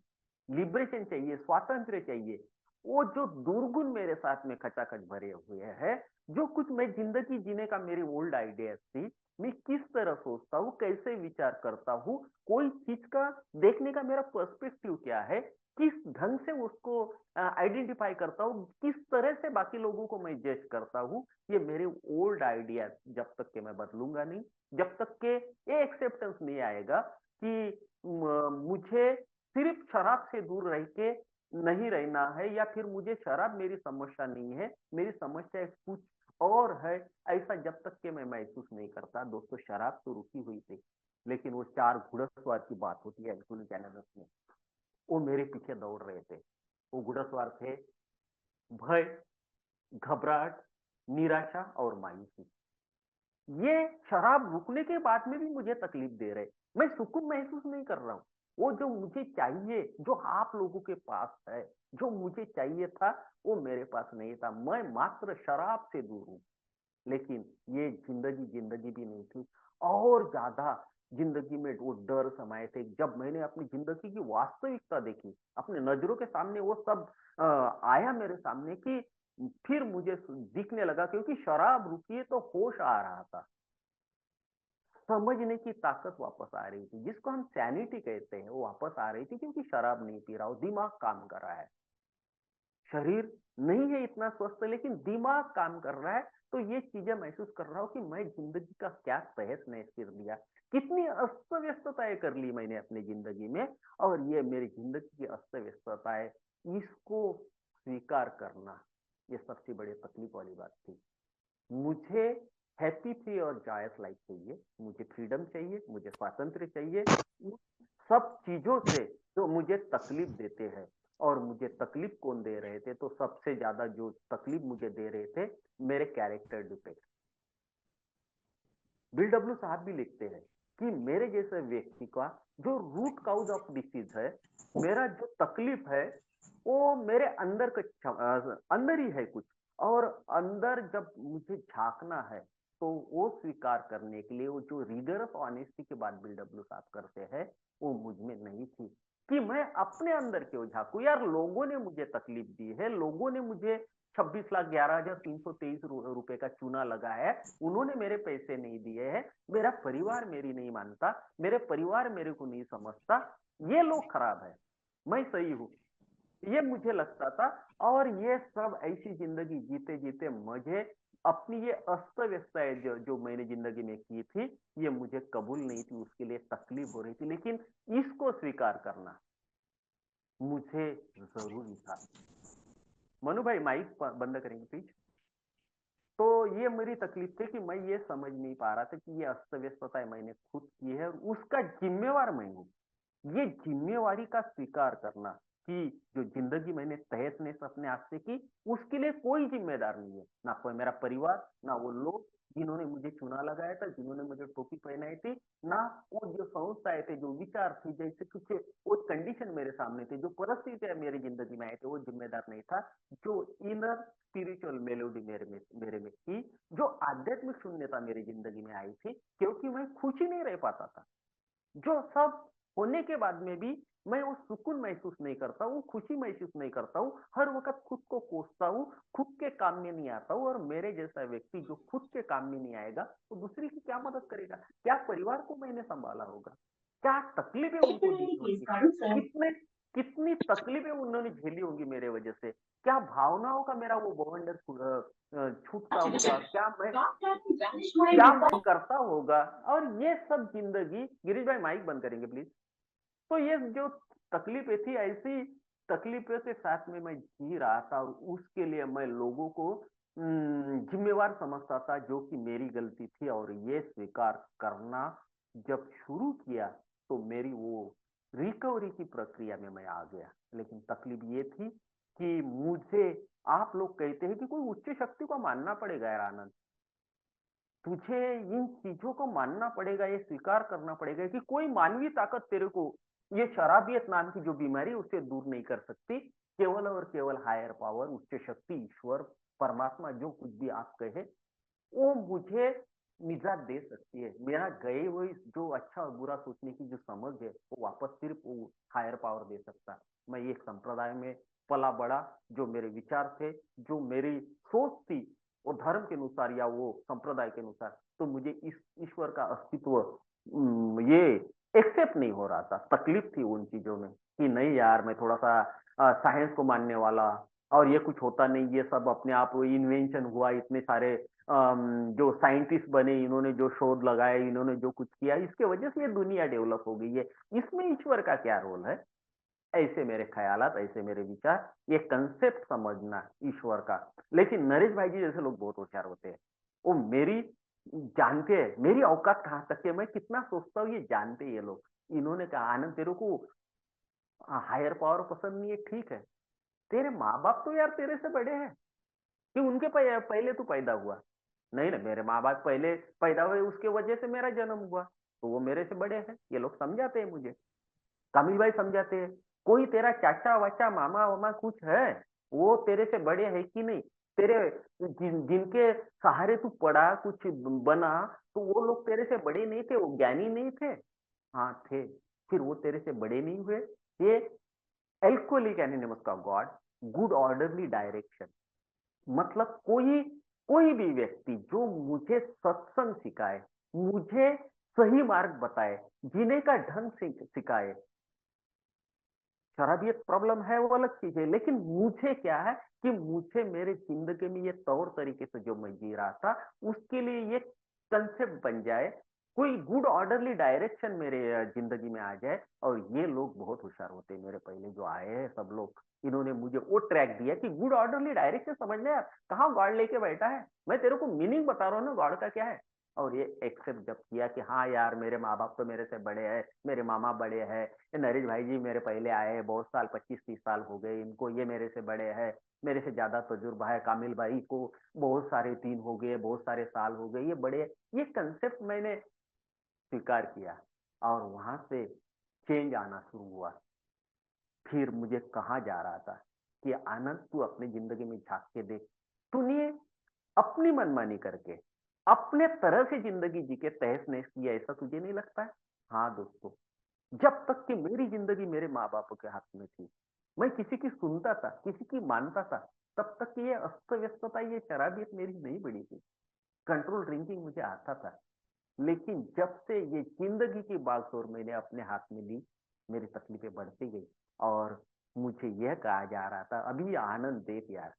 लिबरेशन चाहिए, स्वातंत्र्य चाहिए। वो जो दुर्गुण मेरे साथ में खचाखच भरे हुए हैं, जो कुछ मैं जिंदगी जीने का मेरी ओल्ड आइडियाज थी, मैं किस तरह सोचता हूँ, कैसे विचार करता हूँ, कोई चीज का देखने का मेरा पर्सपेक्टिव क्या है, किस ढंग से उसको आइडेंटिफाई करता हूँ, किस तरह से बाकी लोगों को मैं जज करता हूँ, ये मेरे ओल्ड आइडियाज जब तक के मैं बदलूंगा नहीं, जब तक के ये एक्सेप्टेंस नहीं आएगा कि मुझे सिर्फ शराब से दूर रह के नहीं रहना है, या फिर मुझे शराब मेरी समस्या नहीं है, मेरी समस्या कुछ और है, ऐसा जब तक के मैं महसूस नहीं करता। दोस्तों, शराब तो रुकी हुई थी, लेकिन वो 4 घुड़सवार की बात होती है एल्कोहलिक कैनबस में, वो मेरे पीछे दौड़ रहे थे। वो घुड़सवार थे भय, घबराहट, निराशा और मायूसी। ये शराब रुकने के बाद में भी मुझे तकलीफ दे रहे, मैं सुकून महसूस नहीं कर रहा हूँ। वो जो मुझे चाहिए, जो आप लोगों के पास है, जो मुझे चाहिए था, वो मेरे पास नहीं था। मैं मात्र शराब से दूर हूँ। लेकिन ये जिंदगी जिंदगी भी नहीं थी, और ज्यादा जिंदगी में वो डर समाये थे। जब मैंने अपनी जिंदगी की वास्तविकता देखी, अपने नजरों के सामने वो सब आया मेरे सामने, कि फिर मुझे दिखने लगा, क्योंकि शराब रुकी है तो होश आ रहा था, समझने की ताकत वापस आ रही थी, जिसको हम सैनिटी कहते हैं, वो वापस आ रही थी, क्योंकि शराब नहीं पी रहा हूं, दिमाग काम कर रहा है। शरीर नहीं है इतना स्वस्थ, लेकिन दिमाग काम कर रहा है। तो ये चीजें महसूस कर रहा हूँ कि मैं जिंदगी का क्या तहस नहस कर दिया, कितनी अस्त व्यस्तताएं कर ली मैंने अपनी जिंदगी में। और ये मेरी जिंदगी की अस्त व्यस्तताएं, इसको स्वीकार करना, ये सबसे बड़ी तकलीफ वाली बात थी। मुझे हैप्पी फ्री और जॉयस लाइफ चाहिए, मुझे फ्रीडम चाहिए, मुझे स्वातंत्र चाहिए, उन सब चीजों से जो मुझे तकलीफ देते हैं। और मुझे तकलीफ कौन दे रहे थे, तो सबसे ज्यादा जो तकलीफ मुझे दे रहे थे, मेरे कैरेक्टर डिफेक्ट। बिल डब्ल्यू साहब भी लिखते हैं कि मेरे जैसे व्यक्ति का जो रूट काउज ऑफ डिसीज है, मेरा जो तकलीफ है, वो मेरे अंदर अंदर ही है कुछ। और अंदर जब मुझे झांकना है, तो वो स्वीकार करने के लिए वो जो रिगरस ऑनेस्टी की बात बिल डब्ल्यू साहब करते हैं, वो मुझ में नहीं थी। कि मैं अपने अंदर क्यों झांकू यार, लोगों ने मुझे तकलीफ दी है, लोगों ने मुझे 26,11,323 रुपए का चूना लगाया है, उन्होंने मेरे पैसे नहीं दिए हैं, मेरा परिवार मेरी नहीं मानता, मेरे परिवार मेरे को नहीं समझता, ये लोग खराब है, मैं सही हूँ, ये मुझे लगता था। और ये सब ऐसी जिंदगी जीते जीते मुझे अपनी ये अस्त व्यस्त है जो मैंने जिंदगी में की थी, ये मुझे कबूल नहीं थी, उसके लिए तकलीफ हो रही थी, लेकिन इसको स्वीकार करना मुझे जरूरी था। मनु भाई, माइक बंद करेंगे प्लीज। तो ये मेरी तकलीफ थी कि मैं ये समझ नहीं पा रहा था कि ये अस्त व्यस्तता मैंने खुद की है, और उसका जिम्मेवार मैं हूँ। ये जिम्मेवारी का स्वीकार करना कि जो जिंदगी मैंने तहस नहस अपने हाथ से की, उसके लिए कोई जिम्मेदार नहीं है, ना कोई मेरा परिवार, ना वो लोग जिन्होंने मुझे चुना लगाया था, जिन्होंने मुझे टोपी पहनाई थी, ना वो जो संस्थाएं थे, जो विचार थी, जैसे कुछ वो कंडीशन मेरे सामने थे, जो परिस्थितियां मेरी जिंदगी में आए थे, वो जिम्मेदार नहीं था। जो इनर स्पिरिचुअल मेलोडी मेरे में थी, जो आध्यात्मिक शून्यता मेरी जिंदगी में आई थी, क्योंकि मैं खुश ही नहीं रह पाता था। जो सब होने के बाद में भी मैं वो सुकून महसूस नहीं करता हूँ, खुशी महसूस नहीं करता हूँ, हर वक्त खुद को कोसता हूँ, खुद के काम में नहीं आता हूँ। और मेरे जैसा व्यक्ति जो खुद के काम में नहीं आएगा, तो दूसरी की क्या मदद करेगा? क्या परिवार को मैंने संभाला होगा? क्या तकलीफें उनको दी होगी? कितने कितनी तकलीफें उन्होंने झेली होंगी मेरे वजह से? क्या भावनाओं का मेरा वो बवंडर छूटता होगा? क्या मैं करता होगा? और ये सब जिंदगी, गिरीश भाई माइक बंद करेंगे प्लीज। तो ये जो तकलीफें थी, ऐसी तकलीफों के साथ में मैं जी रहा था, और उसके लिए मैं लोगों को जिम्मेवार समझता था, जो कि मेरी गलती थी। और ये स्वीकार करना जब शुरू किया, तो मेरी वो रिकवरी की प्रक्रिया में मैं आ गया। लेकिन तकलीफ ये थी कि मुझे, आप लोग कहते हैं कि कोई उच्च शक्ति को मानना पड़ेगा यार आनंद, तुझे इन चीजों को मानना पड़ेगा, ये स्वीकार करना पड़ेगा कि कोई मानवीय ताकत तेरे को ये शराबियत नाम की जो बीमारी उससे दूर नहीं कर सकती। केवल और केवल हायर पावर, उच्च शक्ति, ईश्वर, परमात्मा, जो कुछ भी आप कहे, वो मुझे निजात दे सकती है। मेरा गए हुए जो अच्छा और बुरा सोचने की जो समझ है, वो वापस सिर्फ वो हायर पावर दे सकता है। मैं एक संप्रदाय में पला बड़ा, जो मेरे विचार थे, जो मेरी सोच थी, वो धर्म के अनुसार या वो संप्रदाय के अनुसार, तो मुझे इस ईश्वर का अस्तित्व ये एक्सेप्ट नहीं हो रहा था। तकलीफ थी उन चीज़ों में कि नहीं यार, मैं थोड़ा-सा साइंस को मानने वाला और ये कुछ होता नहीं, ये सब अपने आप इन्वेंशन हुआ, इतने सारे जो साइंटिस्ट बने, इन्होंने जो शोध लगाए, इन्होंने जो कुछ किया, इसके वजह से ये दुनिया डेवलप हो गई है। इसमें ईश्वर का क्या रोल है? ऐसे मेरे ख़यालात, ऐसे मेरे विचार, ये कंसेप्ट समझना ईश्वर का। लेकिन नरेश भाई जी जैसे लोग बहुत होशियार होते हैं। वो मेरी जानते हैं, मेरी औकात कहाँ तक है, मैं कितना सोचता हूँ ये जानते हैं ये लोग। इन्होंने कहा, "आनंद तेरे को हायर पावर पसंद नहीं है, ठीक है। तेरे माँ-बाप तो यार तेरे से बड़े हैं, कि उनके पहले तू पैदा हुआ। नहीं, नहीं मेरे माँ-बाप पहले पैदा हुए उसके वजह से मेरा जन्म हुआ, तो वो मेरे से बड़े हैं।" ये लोग समझाते हैं मुझे। कामिल भाई समझाते हैं, कोई तेरा चाचा-वाचा, मामा-वामा कुछ है, वो तेरे से बड़े हैं कि नहीं? तेरे जिनके सहारे तू पढ़ा, कुछ बना, तो वो लोग तेरे से बड़े नहीं थे, वो ज्ञानी नहीं थे? हाँ, थे। फिर वो तेरे से बड़े नहीं हुए? ये एल्कोहलिक एनोनिमस का गॉड, गुड ऑर्डरली डायरेक्शन। मतलब कोई कोई भी व्यक्ति जो मुझे सत्संग सिखाए, मुझे सही मार्ग बताए, जीने का ढंग सिखाए, शराबियत प्रॉब्लम है वो अलग चीज़ है, लेकिन मुझे क्या है कि मुझे मेरे ज़िंदगी में ये तौर तरीके से जो मैं जी रहा था, उसके लिए ये कंसेप्ट बन जाए, कोई गुड ऑर्डरली डायरेक्शन मेरे ज़िंदगी में आ जाए। और ये लोग बहुत होशियार होते हैं, मेरे पहले जो आए हैं सब लोग, इन्होंने मुझे वो ट्रैक दिया कि गुड ऑर्डरली डायरेक्शन समझ ले यार, कहाँ गॉड लेके बैठा है? मैं तेरे को मीनिंग बता रहा हूँ ना गॉड का क्या है। और ये एक्सेप्ट जब किया कि हाँ यार, मेरे माँ-बाप तो मेरे से बड़े हैं, मेरे मामा बड़े हैं, ये नरेश भाई जी मेरे पहले आए हैं, बहुत साल 25-30 साल हो गए इनको, ये मेरे से बड़े हैं, मेरे से ज़्यादा तजुर्बा है, कामिल भाई को बहुत सारे दिन हो गए, बहुत सारे साल हो गए, ये बड़े हैं। ये कंसेप्ट मैंने स्वीकार किया और वहाँ से चेंज आना शुरू हुआ। फिर मुझे कहा जा रहा था कि आनंद तू अपनी ज़िंदगी में झाँक के देख, तूने अपनी मनमानी करके, अपने तरह से ज़िंदगी जी के तहस-नहस किया, ऐसा तुझे नहीं लगता है? हाँ दोस्तों, जब तक कि मेरी ज़िंदगी मेरे माँ-बापों के हाथ में थी, मैं किसी की सुनता था, किसी की मानता था, तब तक कि ये अस्त-व्यस्तता, ये शराबियत मेरी नहीं बढ़ी थी। कंट्रोल ड्रिंकिंग मुझे आता था। लेकिन जब से ये ज़िंदगी की बागडोर मैंने अपने हाथ में ली, मेरी तकलीफ़ें बढ़ती गई और मुझे यह कहा जा रहा था, "अभी आनंद देख यार,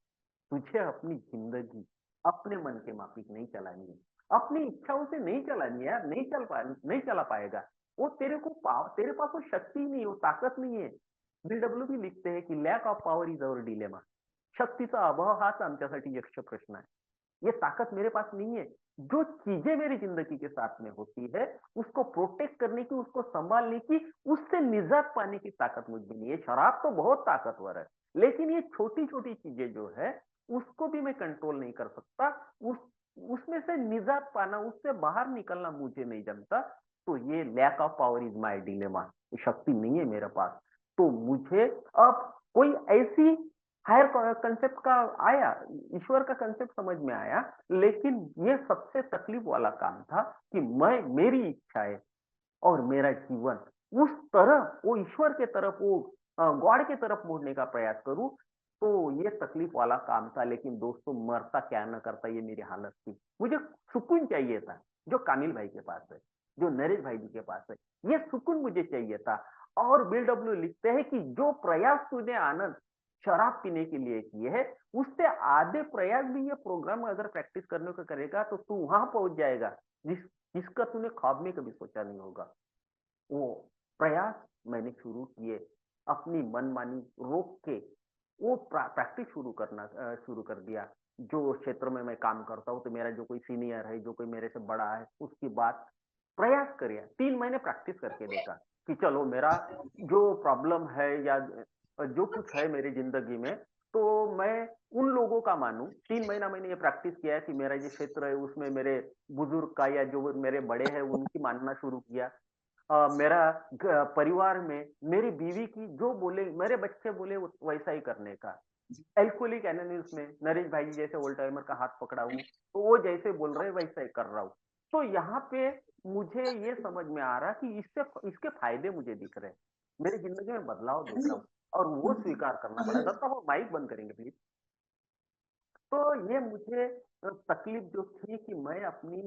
तुझे अपनी ज़िंदगी अपने मन के माफ़िक नहीं चलानी है। अपनी इच्छाओं से नहीं चलानी है यार, नहीं चला पाएगा। वो तेरे पास वो शक्ति नहीं है, वो ताकत नहीं है। बीडब्ल्यू भी लिखते हैं कि lack of power is our dilemma. शक्तीचा अभाव हाच आमच्यासाठी यक्ष प्रश्न आहे. ये ताकत मेरे पास नहीं है। जो चीज़ें मेरी ज़िंदगी के साथ में होती है, उसको प्रोटेक्ट करने की, उसको सँभालने की, उससे निजात पाने की ताकत मुझ में नहीं है। शराब तो बहुत ताकतवर है, लेकिन ये छोटी-छोटी चीज़ें जो है, उसको भी मैं कंट्रोल नहीं कर सकता। उस उसमें से निजात पाना, उससे बाहर निकलना मुझे नहीं जमता। तो ये lack of power is my dilemma. ये शक्ति नहीं है मेरे पास। तो मुझे अब कोई ऐसी हायर कंसेप्ट का आया, ईश्वर का कंसेप्ट समझ में आया, लेकिन ये सबसे तकलीफ वाला काम था कि मेरी इच्छाएँ और मेरा जीवन उस तरह वो ईश्वर के तरफ, वो गॉड की तरफ मोड़ने का प्रयास करूँ, तो ये तकलीफ वाला काम था। लेकिन दोस्तों, मरता क्या ना करता, ये मेरी हालत थी। मुझे सुकून चाहिए था, जो कामिल भाई के पास है, जो नरेश भाई जी के पास है। ये सुकून मुझे चाहिए था। और बीडब्ल्यू लिखते हैं कि जो प्रयास तूने आनंद शराब पीने के लिए किए हैं, उससे आधे प्रयास भी ये प्रोग्राम अगर प्रैक्टिस करने को करेगा, तो तू वहाँ पहुँच जाएगा, जिस जिसका तूने ख्वाब में कभी सोचा नहीं होगा। वो प्रयास मैंने शुरू किए, अपनी मनमानी रोक के वो प्रैक्टिस शुरू कर दिया। जो क्षेत्र में मैं काम करता हूँ, तो मेरा जो कोई सीनियर है, जो कोई मेरे से बड़ा है, उसकी बात प्रयास करिए। 3 महीने प्रैक्टिस करके देखा कि चलो मेरा जो प्रॉब्लम है या जो कुछ है मेरी ज़िंदगी में, तो मैं उन लोगों का मानूँ। 3 महीना मैंने ये प्रैक्टिस किया है कि मेरा जो क्षेत्र है, उसमें मेरे बुजुर्ग का या जो मेरे बड़े हैं, उनकी मानना शुरू किया। मेरा परिवार में मेरी बीवी की जो बोले, मेरे बच्चे बोले वैसा ही करने का। एल्कोहलिक एनोनिमस में नरेश भाई जी जैसे ओल्ड टाइमर का हाथ पकड़ा हूँ, तो वो जैसे बोल रहे हैं वैसा ही कर रहा हूँ। तो यहाँ पे मुझे ये समझ में आ रहा कि इसके फायदे मुझे दिख रहे हैं। मेरी ज़िंदगी में बदलाव देख रहा हूँ और वो स्वीकार करना पड़ा। दत्ता वो माइक बंद करेंगे प्लीज़। तो ये मुझे तकलीफ जो थी कि मैं अपनी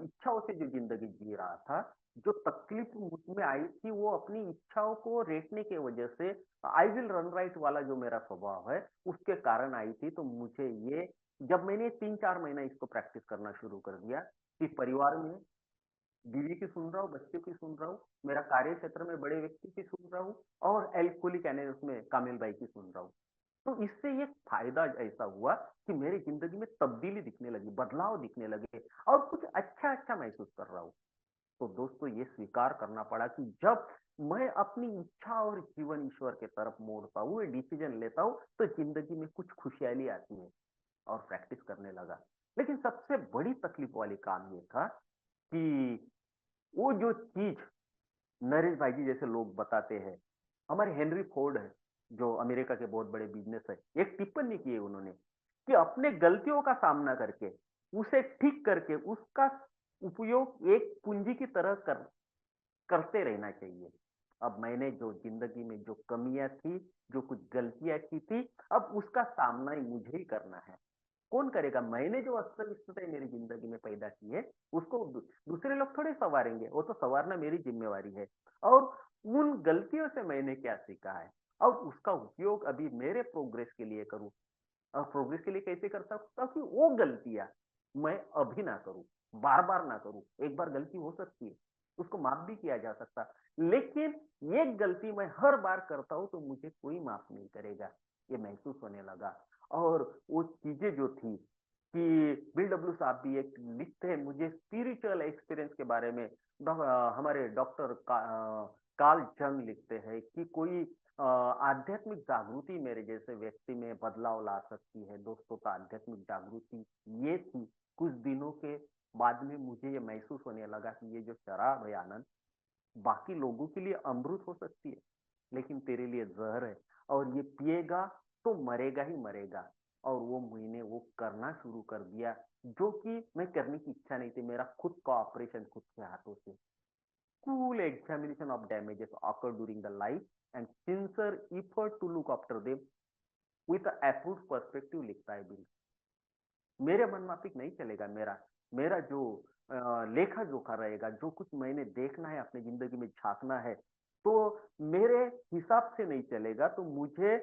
इच्छाओं से जो ज़िंदगी जी रहा था, जो तकलीफ मुझ में आई थी वो अपनी इच्छाओं को रेटने की वजह से आई विल रन राइट वाला जो मेरा स्वभाव है, उसके कारण आई थी। तो मुझे ये जब मैंने 3-4 महीना इसको प्रैक्टिस करना शुरू कर दिया कि परिवार में बीवी की सुन रहा हूँ, बच्चों की सुन रहा हूँ, मेरा कार्य क्षेत्र में बड़े व्यक्ति की सुन रहा हूँ और एल्कोहलिक एनोनिमस में कामिल भाई की सुन रहा हूँ। तो इससे ये फ़ायदा ऐसा हुआ कि मेरी ज़िंदगी में तब्दीली दिखने लगी, बदलाव दिखने लगे और कुछ अच्छा-अच्छा महसूस कर रहा हूँ। तो दोस्तों ये स्वीकार करना पड़ा कि जब मैं अपनी इच्छा और जीवन ईश्वर की तरफ मोड़ता हूँ, ये डिसीज़न लेता हूँ, तो ज़िंदगी में कुछ खुशहाली आती है और प्रैक्टिस करने लगा। लेकिन सबसे बड़ी तकलीफ वाली काम ये था कि वो जो चीज़ नरेश भाई जी जैसे लोग बताते हैं, हमारे हेनरी फोर्ड है, जो अमेरिका के बहुत बड़े बिज़नेस है, एक टिप्पणी की है उन्होंने कि अपने गलतियों का सामना करके, उसे ठीक करके, उसका उपयोग एक पूंजी की तरह करते रहना चाहिए। अब मैंने जो ज़िंदगी में जो कमियाँ थी, जो कुछ गलतियाँ की थी, अब उसका सामना ही मुझे ही करना है। कौन करेगा? मैंने जो अस्त-व्यस्तताएँ मेरी ज़िंदगी में पैदा की है, उसको दूसरे लोग थोड़ी सँवारेंगे, वो तो सँवारना मेरी ज़िम्मेवारी है। और उन गलतियों से मैंने क्या सीखा है और उसका उपयोग अभी मेरे प्रोग्रेस के लिए करूँ। प्रोग्रेस के लिए कैसे करता हूँ? ताकि वो गलतियाँ मैं अभी ना करूँ, बार-बार ना करूँ। एक बार गलती हो सकती है, उसको माफ़ भी किया जा सकता। लेकिन एक गलती मैं हर बार करता हूँ तो मुझे कोई माफ़ नहीं करेगा, ये महसूस होने लगा। और वो चीज़ें जो थी कि बिल डब्ल्यू साहब भी एक लिखते हैं मुझे स्पिरिचुअल एक्सपीरियंस के बारे में हमारे डॉक्टर कार्ल जंग लिखते हैं कि कोई आध्यात्मिक जागृति मेरे जैसे व्यक्ति में बदलाव ला सकती है। दोस्तों तो आध्यात्मिक जागृति ये थी, कुछ दिनों के बाद में मुझे ये महसूस होने लगा कि ये जो शराब है आनंद, बाकी लोगों के लिए अमृत हो सकती है, लेकिन तेरे लिए ज़हर है और ये पिएगा तो मरेगा ही मरेगा। और वो मैंने वो करना शुरू कर दिया, जो कि मैं करने की इच्छा नहीं थी। मेरा खुद का ऑपरेशन खुद के हाथों से। Cool examination of damages occurred during the life and sincere effort to look after them with a approved perspective लिखता है बिल। मेरे मन माफिक नहीं चलेगा मेरा मेरा जो लेखा जोखा रहेगा, जो कुछ मैंने देखना है अपनी जिंदगी में झांकना है, तो मेरे हिसाब से नहीं चलेगा। तो मुझे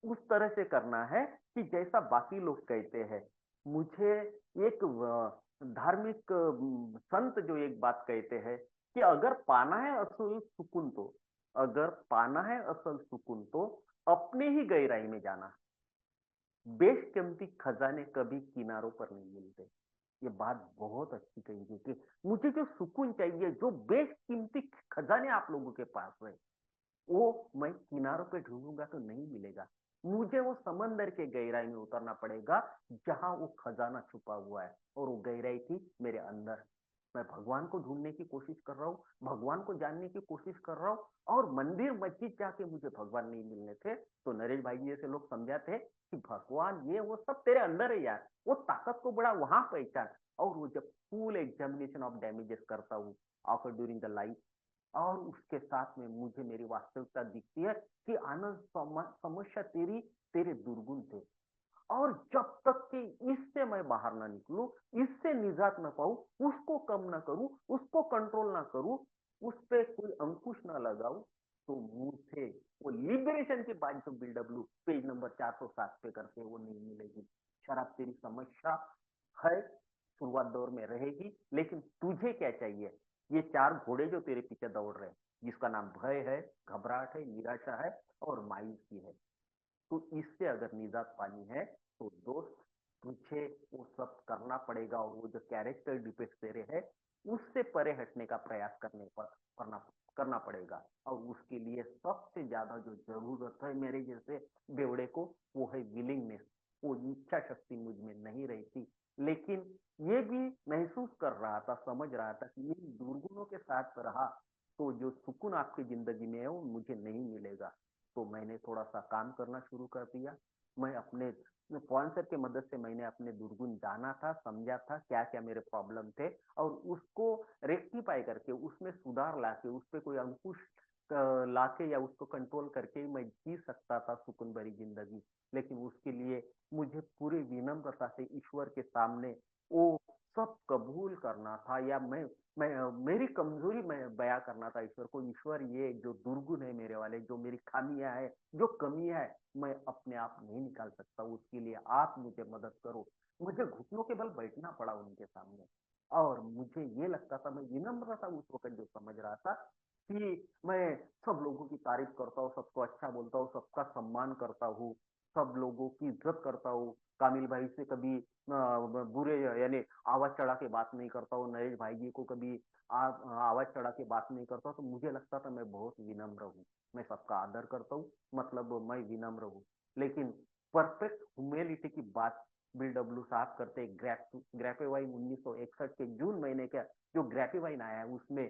उस तरह से करना है कि जैसा बाकी लोग कहते हैं। मुझे एक धार्मिक संत जो एक बात कहते हैं कि अगर पाना है असल सुकून तो अगर पाना है असल सुकून तो अपने ही गहराई में जाना। बेशकीमती खजाने कभी किनारों पर नहीं मिलते। ये बात बहुत अच्छी कही है कि मुझे जो सुकून चाहिए, जो बेशकीमती खजाने आप लोगों के पास है, वो मैं किनारों पे ढूँढूँगा तो नहीं मिलेगा। मुझे वो समंदर के गहराई में उतरना पड़ेगा, जहाँ वो खजाना छुपा हुआ है और वो गहराई थी मेरे अंदर। मैं भगवान को ढूँढने की कोशिश कर रहा हूँ, भगवान को जानने की कोशिश कर रहा हूँ और मंदिर मस्जिद जाके मुझे भगवान नहीं मिलने थे, तो नरेश भाई जी जैसे लोग समझाते हैं कि भगवान ये वो सब तेरे अंदर है यार, वो ताकत को बड़ा वहाँ पहचान। और वो जब फुल एग्ज़ामिनेशन ऑफ डैमेजेस करता हूँ आफ्टर ड्यूरिंग द लाइफ और उसके साथ में मुझे मेरी वास्तविकता दिखती है कि आनंद समस्या तेरी तेरे दुर्गुण थे। और जब तक कि इससे मैं बाहर ना निकलूं, इससे निजात ना पाऊं, उसको कम ना करूं, उसको कंट्रोल ना करूं, उस पे कोई अंकुश ना लगाऊं, तो मुझे वो लिबरेशन की बात जो बीडब्ल्यू पेज नंबर 407 पे करते हैं वो नहीं मिलेगी। शराब तेरी समस्या है, शुरुआत दौर में रहेगी, लेकिन तुझे क्या चाहिए? ये चार घोड़े जो तेरे पीछे दौड़ रहे हैं, जिसका नाम भय है, घबराहट है, निराशा है और मायूसी है, तो इससे अगर निजात पानी है तो दोस्त तुझे वो सब करना पड़ेगा और वो जो कैरेक्टर डिफेक्ट तेरे है उससे परे हटने का प्रयास करना करना पड़ेगा। और उसके लिए सबसे ज्यादा जो जरूरत है मेरे जैसे बेवड़े को, वो है विलिंगनेस। वो इच्छा शक्ति मुझ में नहीं रहती, लेकिन ये भी महसूस कर रहा था, समझ रहा था कि इन दुर्गुणों के साथ रहा तो जो सुकून आपकी जिंदगी में है वो मुझे नहीं मिलेगा। तो मैंने थोड़ा-सा काम करना शुरू कर दिया। मैं अपने कॉन्सेप्ट की मदद से मैंने अपने दुर्गुण जाना था, समझा था, क्या-क्या मेरे प्रॉब्लम थे और उसको रेक्टिफाई करके, उसमें सुधार लाके, उसपे कोई अंकुश लाके या उसको कंट्रोल करके ही मैं जी सकता था सुकून भरी जिंदगी। लेकिन उसके लिए मुझे पूरी विनम्रता से ईश्वर के सामने वो सब कबूल करना था, या मेरी कमजोरी मैं बयां करना था ईश्वर को। ईश्वर, ये जो दुर्गुण है मेरे वाले, जो मेरी खामियां है, जो कमियां है, मैं अपने आप नहीं निकाल सकता, उसके लिए आप मुझे मदद करो। मुझे घुटनों के बल बैठना पड़ा उनके सामने। और मुझे ये लगता था, मैं विनम्र था उस वक्त, जो समझ रहा था कि मैं सब लोगों की तारीफ करता हूँ, सबको अच्छा बोलता हूँ, सबका सम्मान करता हूँ, सब लोगों की इज्जत करता हूँ। कामिल भाई से कभी बुरे यानी आवाज चढ़ा के बात नहीं करता हूँ, नरेश भाई जी को कभी आवाज चढ़ा के बात नहीं करता हूँ। तो मुझे लगता था मैं बहुत विनम्र हूँ, मैं सबका आदर करता हूँ, मतलब मैं विनम्र हूँ। लेकिन परफेक्ट ह्यूमिलिटी की बात बिल डब्ल्यू साहब करते। ग्रैपेवाइन 1961 के जून महीने का जो ग्रैपेवाइन आया है, उसमें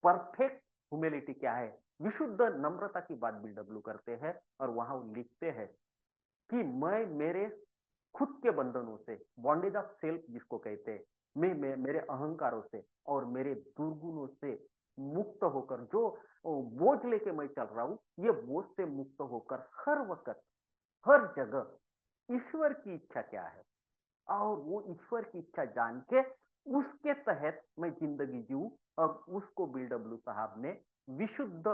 परफेक्ट ह्यूमिलिटी क्या है, विशुद्ध नम्रता की बात बिल डब्ल्यू करते हैं। और वहां वो लिखते हैं कि मैं मेरे खुद के बंधनों से, बॉन्डेज ऑफ सेल्फ जिसको कहते हैं, मैं मेरे अहंकारों से और मेरे दुर्गुणों से मुक्त होकर, जो बोझ लेके मैं चल रहा हूँ, ये बोझ से मुक्त होकर हर वक्त, हर जगह ईश्वर की इच्छा क्या है, और वो ईश्वर की इच्छा जान के उसके तहत मैं जिंदगी जीऊं। और उसको बिल डब्ल्यू साहब ने विशुद्ध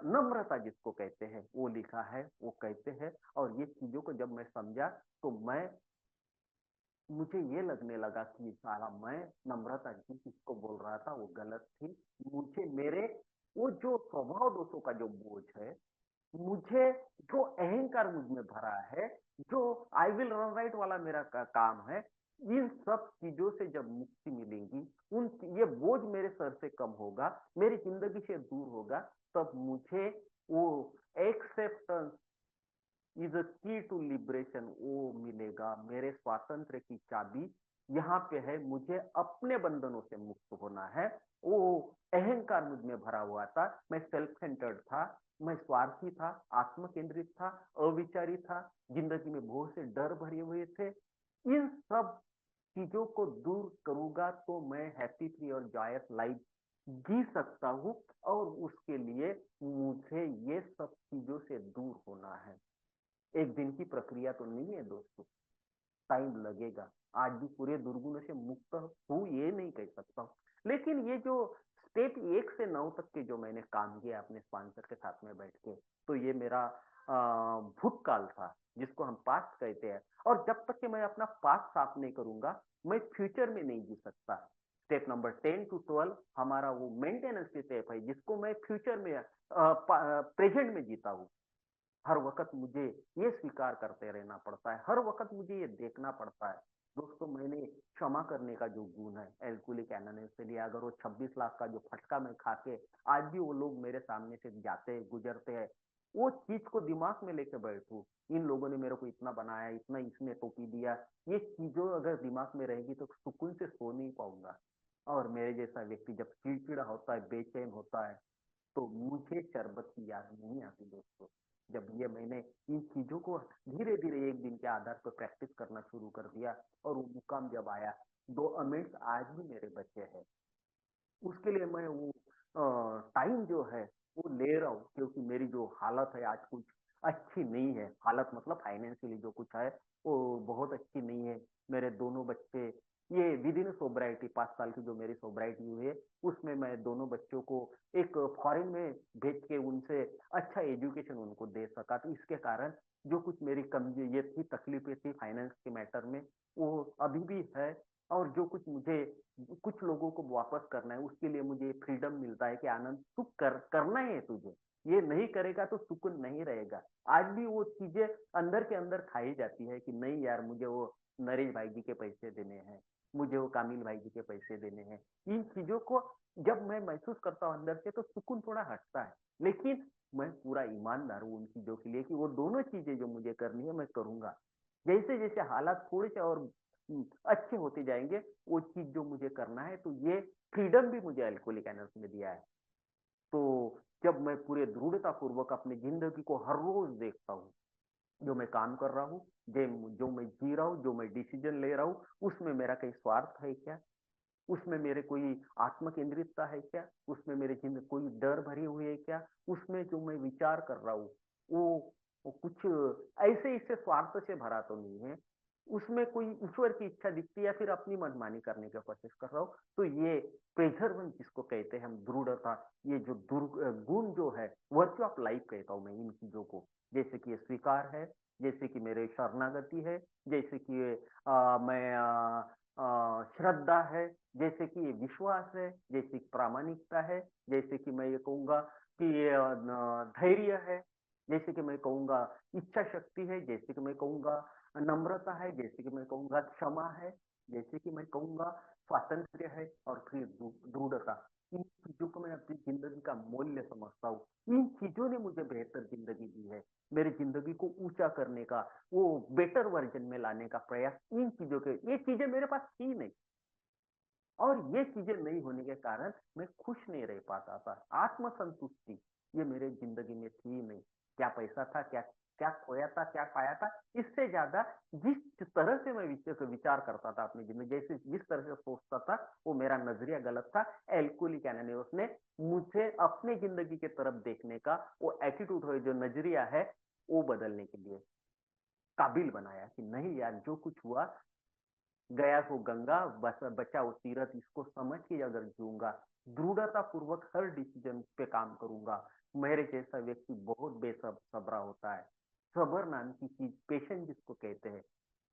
नम्रता जिसको कहते हैं वो लिखा है, वो कहते हैं। और ये चीजों को जब मैं समझा, तो मुझे ये लगने लगा कि साला मैं, नम्रता जी जिसको बोल रहा था वो गलत थी। मुझे मेरे वो जो स्वभाव दोषों का जो बोझ है, मुझे जो अहंकार मुझ में भरा है, जो आई विल रन राइट वाला मेरा काम है, इन सब चीजों से जब मुक्ति मिलेगी, उन ये बोझ मेरे सर से कम होगा, मेरी जिंदगी से दूर होगा, तब मुझे वो एक्सेप्टेंस इज अ की टू लिबरेशन वो मिलेगा। मेरे स्वातंत्र की चाबी यहाँ पे है। मुझे अपने बंधनों से मुक्त होना है। वो अहंकार मुझ में भरा हुआ था, मैं सेल्फ सेंटर्ड था, मैं स्वार्थी था, आत्म केंद्रित था, अविचारी था, जिंदगी में बहुत से डर भरे हुए थे। इन सब चीजों को दूर करूंगा तो मैं हैप्पी फ्री और जॉयस लाइफ जी सकता हूँ। और उसके लिए मुझे ये सब चीजों से दूर होना है। एक दिन की प्रक्रिया तो नहीं है दोस्तों, टाइम लगेगा। आज भी पूरे दुर्गुणों से मुक्त हूँ ये नहीं कह सकता हूँ, लेकिन ये जो स्टेप 1 से 9 तक के जो मैंने काम किया अपने स्पॉन्सर के साथ में बैठ के, तो ये मेरा भूतकाल था, जिसको हम पास्ट कहते हैं। और जब तक कि मैं अपना पास्ट साफ नहीं करूंगा, मैं फ्यूचर में नहीं जी सकता। स्टेप नंबर 10 to 12 हमारा वो मेंटेनेंस स्टेप है, जिसको मैं फ्यूचर में प्रेजेंट में जीता हूँ। हर वक्त मुझे ये स्वीकार करते रहना पड़ता है, हर वक्त मुझे ये देखना पड़ता है। दोस्तों, मैंने क्षमा करने का जो गुण है एल्कोहलिक एनोनिमस से लिया, अगर वो 26 लाख का जो फटका मैं खा के आज भी वो लोग मेरे सामने से जाते हैं, गुजरते हैं, वो चीज को दिमाग में लेके बैठूं, इन लोगों ने मेरे को इतना बनाया, इतना इसने टोपी दिया, ये चीजों अगर दिमाग में रहेगी तो सुकून से सो नहीं पाऊंगा। और मेरे जैसा व्यक्ति जब चिड़चिड़ा होता है, बेचैन होता है, तो मुझे शरबत की याद नहीं आती दोस्तों। जब ये मैंने इन चीजों को धीरे धीरे एक दिन के आधार पर प्रैक्टिस करना शुरू कर दिया, और वो मुकाम जब आया, 2 अमेंड्स आज भी मेरे बच्चे हैं। उसके लिए मैं वो टाइम जो है वो ले रहा हूँ, क्योंकि मेरी जो हालत है आज कुछ अच्छी नहीं है। हालत मतलब फाइनेंशियली जो कुछ है वो बहुत अच्छी नहीं है। मेरे दोनों बच्चे, ये विद इन सोब्राइटी 5 साल की जो मेरी सोब्राइटी हुई है, उसमें मैं दोनों बच्चों को एक फॉरेन में भेज के उनसे अच्छा एजुकेशन उनको दे सका। तो इसके कारण जो कुछ मेरी कमजोरी ये थी, तकलीफें थी फाइनेंस के मैटर में, वो अभी भी है। और जो कुछ मुझे कुछ लोगों को वापस करना है, उसके लिए मुझे फ्रीडम मिलता है कि आनंद तू करना है तुझे, ये नहीं करेगा तो सुकून नहीं रहेगा। आज भी वो चीजें अंदर के अंदर खाई जाती है कि नहीं यार, मुझे वो नरेश भाई जी के पैसे देने हैं, मुझे वो कामिल भाई जी के पैसे देने हैं। इन चीजों को जब मैं महसूस करता हूँ अंदर से, तो सुकून थोड़ा हटता है। लेकिन मैं पूरा ईमानदार हूँ उन चीजों के लिए कि वो दोनों चीजें जो मुझे करनी है मैं करूंगा। जैसे जैसे हालात थोड़े से और अच्छे होते जाएंगे, वो चीज जो मुझे करना है, तो ये फ्रीडम भी मुझे अल्कोहलिक एनर्जी ने दिया है। तो जब मैं पूरे दृढ़ता पूर्वक अपनी जिंदगी को हर रोज देखता हूँ, जो मैं काम कर रहा हूँ, जो मैं जी रहा हूँ, जो मैं डिसीजन ले रहा हूँ, उसमें मेरा कहीं स्वार्थ है क्या? उसमें मेरे कोई आत्म केंद्रितता है क्या? उसमें मेरे जिंदगी कोई डर भरी हुई है क्या? उसमें जो मैं विचार कर रहा हूँ वो कुछ ऐसे इससे स्वार्थ से भरा तो नहीं है। उसमें कोई ईश्वर की इच्छा दिखती है या फिर अपनी मनमानी करने का कोशिश कर रहा हूँ। तो ये प्रेजर्वेंस जिसको कहते हैं हम, दृढ़ता, ये जो गुण जो है, वर्च्यू ऑफ लाइफ कहता हूँ मैं इन चीजों को। जैसे कि ये स्वीकार है, जैसे कि मेरे शरणागति है, जैसे कि ये मैं श्रद्धा है, जैसे कि ये विश्वास है, जैसे कि प्रामाणिकता है, जैसे कि मैं ये कहूंगा कि ये धैर्य है, जैसे कि मैं कहूंगा इच्छा शक्ति है, जैसे कि मैं कहूंगा नम्रता है, जैसे कि मैं कहूंगा क्षमा है, जैसे कि मैं कहूंगा स्वातंत्र्य है, और फिर दृढ़ता। इन चीजों को मैं अपनी जिंदगी का मूल्य समझता हूँ। इन चीजों ने मुझे बेहतर जिंदगी दी है। मेरी जिंदगी को ऊंचा करने का, वो बेटर वर्जन में लाने का प्रयास इन चीजों के, ये चीजें मेरे पास थी नहीं, और ये चीजें नहीं होने के कारण मैं खुश नहीं रह पाता था। आत्मसंतुष्टि ये मेरे जिंदगी में थी नहीं। क्या पैसा था, क्या क्या खोया था, क्या पाया था, इससे ज्यादा जिस तरह से मैं विचार करता था अपनी जिंदगी, जैसे जिस तरह से सोचता था, वो मेरा नजरिया गलत था। एल्कोहलिक एनोनिमस ने मुझे अपने जिंदगी के तरफ देखने का वो एटीट्यूड है, जो नजरिया है, वो बदलने के लिए काबिल बनाया कि नहीं यार, जो कुछ हुआ गया को गंगा, बस बचा वो तीरथ, इसको समझ के अगर जीऊंगा, दृढ़ता पूर्वक हर डिसीजन पे काम करूंगा। मेरे जैसा व्यक्ति बहुत बेसब्रा होता है। सबर नाम की चीज, पेशेंस जिसको कहते हैं,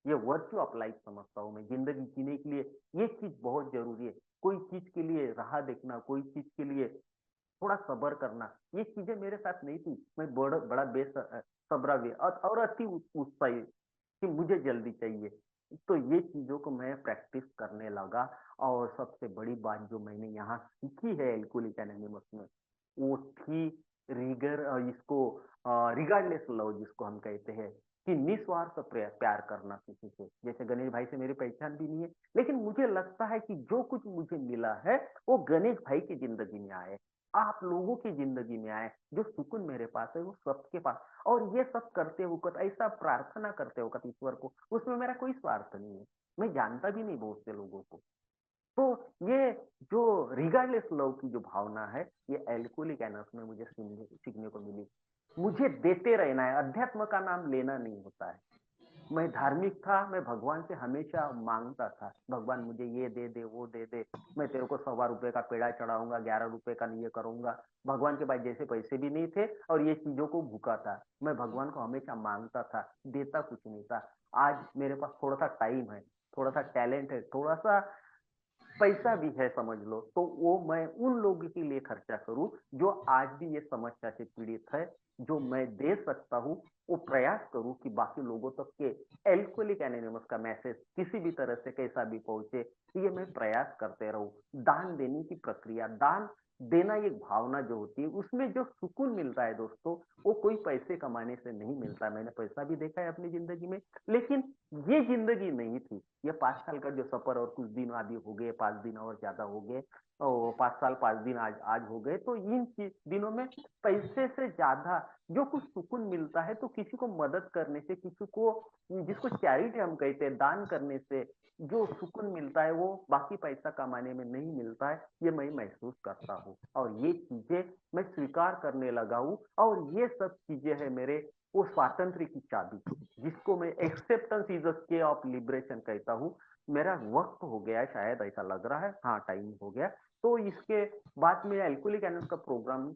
ये वर्च्यू ऑफ लाइफ समझता हूँ मैं। जिंदगी जीने के लिए ये चीज बहुत जरूरी है। कोई चीज के लिए राह देखना, कोई चीज के लिए थोड़ा सबर करना, ये चीजें मेरे साथ नहीं थी। मैं बड़ा बड़ा बेसब्रा भी और अति उत्साही कि मुझे जल्दी चाहिए। तो ये चीजों को मैं प्रैक्टिस करने लगा। और सबसे बड़ी बात जो मैंने यहाँ सीखी है एल्कोहलिक एनोनिमस में, वो थी रिगर, इसको रिगार्डलेस लव जिसको हम कहते हैं, कि निस्वार्थ प्यार करना किसी से। जैसे गणेश भाई से मेरी पहचान भी नहीं है, लेकिन मुझे लगता है कि जो कुछ मुझे मिला है वो गणेश भाई की जिंदगी में आए, आप लोगों की जिंदगी में आए। जो सुकून मेरे पास है वो सबके पास। और ये सब करते वक्त, ऐसा प्रार्थना करते वक्त ईश्वर को, उसमें मेरा कोई स्वार्थ नहीं है। मैं जानता भी नहीं बहुत से लोगों को। तो ये जो रिगार्डलेस लव की जो भावना है, ये एल्कोहलिक एनस में मुझे सीखने को मिली। मुझे देते रहना है, अध्यात्म का नाम लेना नहीं होता है। मैं धार्मिक था, मैं भगवान से हमेशा मांगता था, भगवान मुझे ये दे दे, वो दे दे, मैं तेरे को 1.25 रुपए का पेड़ा चढ़ाऊंगा, 11 रुपए का ये करूंगा। भगवान के पास जैसे पैसे भी नहीं थे और ये चीजों को भूखा था। मैं भगवान को हमेशा मांगता था, देता कुछ नहीं था। आज मेरे पास थोड़ा सा टाइम है, थोड़ा सा टैलेंट है, थोड़ा सा पैसा भी है समझ लो, तो वो मैं उन लोगों के लिए खर्चा करूं जो आज भी ये समस्या से पीड़ित है। जो मैं दे सकता हूं वो प्रयास करूं कि बाकी लोगों तक के एल्कोहलिक एनोनिमस का मैसेज किसी भी तरह से कैसा भी पहुंचे, तो ये मैं प्रयास करते रहूं। दान देने की प्रक्रिया, दान देना एक भावना जो होती है, उसमें जो सुकून मिलता है दोस्तों, वो कोई पैसे कमाने से नहीं मिलता। मैंने पैसा भी देखा है अपनी जिंदगी में, लेकिन ये जिंदगी नहीं थी। ये 5 साल का जो सफर, और कुछ दिन अभी हो गए, 5 दिन और ज्यादा हो गए, और 5 साल 5 दिन आज आज हो गए। तो इन दिनों में पैसे से ज्यादा जो कुछ सुकून मिलता है, तो किसी को मदद करने से, किसी को, जिसको चैरिटी हम कहते हैं, दान करने से जो सुकून मिलता है, वो बाकी पैसा कमाने में नहीं मिलता है। ये मैं महसूस करता हूँ, और ये चीजें मैं स्वीकार करने लगा हूँ। और ये सब चीजें है मेरे वो स्वातंत्र की चाबी, जिसको मैं एक्सेप्टेंस इज अ के ऑफ लिबरेशन कहता हूँ। मेरा वक्त हो गया है, शायद ऐसा लग रहा है, हाँ टाइम हो गया। तो इसके बाद में एल्कोहलिक एनोनिमस का प्रोग्राम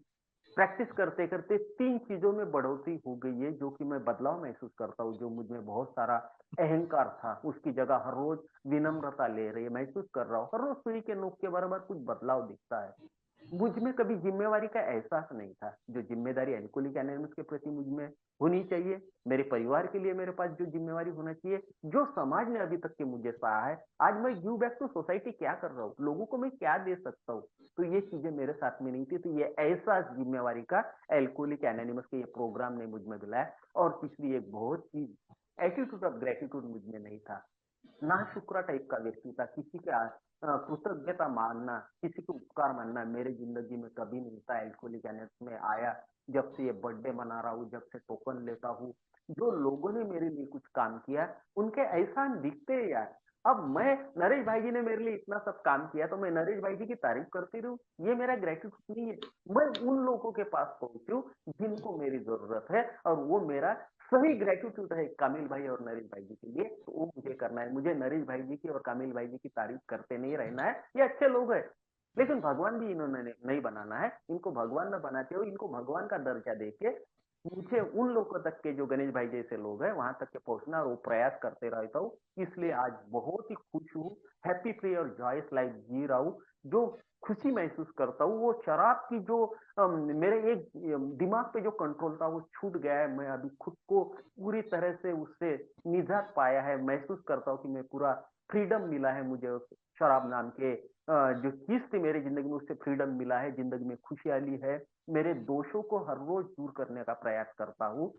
प्रैक्टिस करते करते 3 चीजों में बढ़ोतरी हो गई है, जो कि मैं बदलाव महसूस करता हूँ। जो मुझ में बहुत सारा अहंकार था, उसकी जगह हर रोज विनम्रता ले रही है, महसूस कर रहा हूँ। हर रोज सुई के नोक के बराबर कुछ बदलाव दिखता है। मुझ में कभी जिम्मेवारी का एहसास नहीं था, जो जिम्मेदारी एल्कोहलिक एनोनिमस के प्रति मुझ में होनी चाहिए, मेरे परिवार के लिए मेरे पास जो जिम्मेवारी होना चाहिए, जो समाज ने अभी तक के मुझे सहा है, आज मैं गिव बैक टू सोसाइटी क्या कर रहा हूँ, लोगों को मैं क्या दे सकता हूँ। तो ये चीजें मेरे साथ में नहीं थी। तो ये एहसास जिम्मेवारी का एल्कोहलिक एनोनिमस के ये प्रोग्राम ने मुझ में दिलाया। और तीसरी एक बहुत चीज, एटीट्यूड ऑफ ग्रेटिट्यूड मुझ में नहीं था। नाशुक्रा टाइप का व्यक्ति था। किसी के कृतज्ञता मानना, किसी को उपकार मानना मेरे जिंदगी में कभी नहीं था। एल्कोहलिक एनोनिमस में आया, जब से ये बर्थडे मना रहा हूँ, जब से टोकन लेता हूँ, जो लोगों ने मेरे लिए कुछ काम किया, उनके एहसान दिखते हैं यार। अब मैं नरेश भाई जी ने मेरे लिए इतना सब काम किया तो मैं नरेश भाई जी की तारीफ करती रहूं, ये मेरा ग्रेटिट्यूड नहीं है। मैं उन लोगों के पास पहुंचूं जिनको मेरी जरूरत है, और वो मेरा सही ग्रेटिट्यूड है कामिल भाई और नरेश भाई जी के लिए, तो वो मुझे करना है। मुझे नरेश भाई जी की और कामिल भाई जी की तारीफ करते नहीं रहना है, ये अच्छे लोग हैं, लेकिन भगवान भी इन्होंने नहीं बनाना है। इनको भगवान न बनाते हो, इनको भगवान का दर्जा देके मुझे उन लोगों तक के, जो गणेश भाई जैसे लोग हैं, वहां तक के पहुंचना, और वो प्रयास करते रहता हूँ। इसलिए आज बहुत ही खुश हूँ, हैप्पी फ्री और जॉयस लाइफ जी रहा हूँ। जो खुशी महसूस करता हूँ, वो शराब की जो मेरे एक दिमाग पे जो कंट्रोल था वो छूट गया है। मैं अभी खुद को पूरी तरह से उससे निजात पाया है, महसूस करता हूँ कि मैं पूरा फ्रीडम मिला है मुझे उस शराब नाम के जो चीज थी मेरी जिंदगी में, उससे फ्रीडम मिला है, जिंदगी में खुशहाली है। मेरे दोषों को हर रोज दूर करने का प्रयास करता हूँ,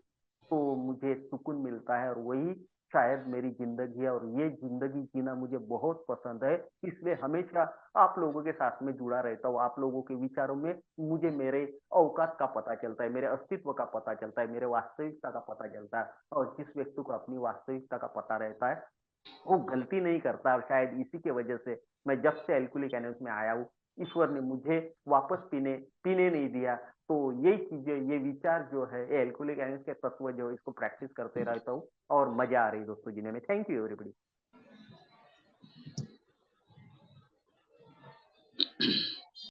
तो मुझे सुकून मिलता है, और वही शायद मेरी जिंदगी है, और ये जिंदगी जीना मुझे बहुत पसंद है। इसलिए हमेशा आप लोगों के साथ में जुड़ा रहता हूँ। आप लोगों के विचारों में मुझे मेरे औकात का पता चलता है, मेरे अस्तित्व का पता चलता है, मेरे वास्तविकता का पता चलता है। और जिस व्यक्ति को अपनी वास्तविकता का पता रहता है, वो गलती नहीं करता, और शायद इसी की वजह से मैं जब से एल्कोहलिक एनोनिमस में आया हूँ, ईश्वर ने मुझे वापस पीने नहीं दिया। तो यही चीजें, ये विचार जो है, ये एल्कोहलिक एनोनिमस के तत्व जो है, इसको प्रैक्टिस करते रहता हूँ, और मजा आ रही है दोस्तों जीने में। Thank you everybody.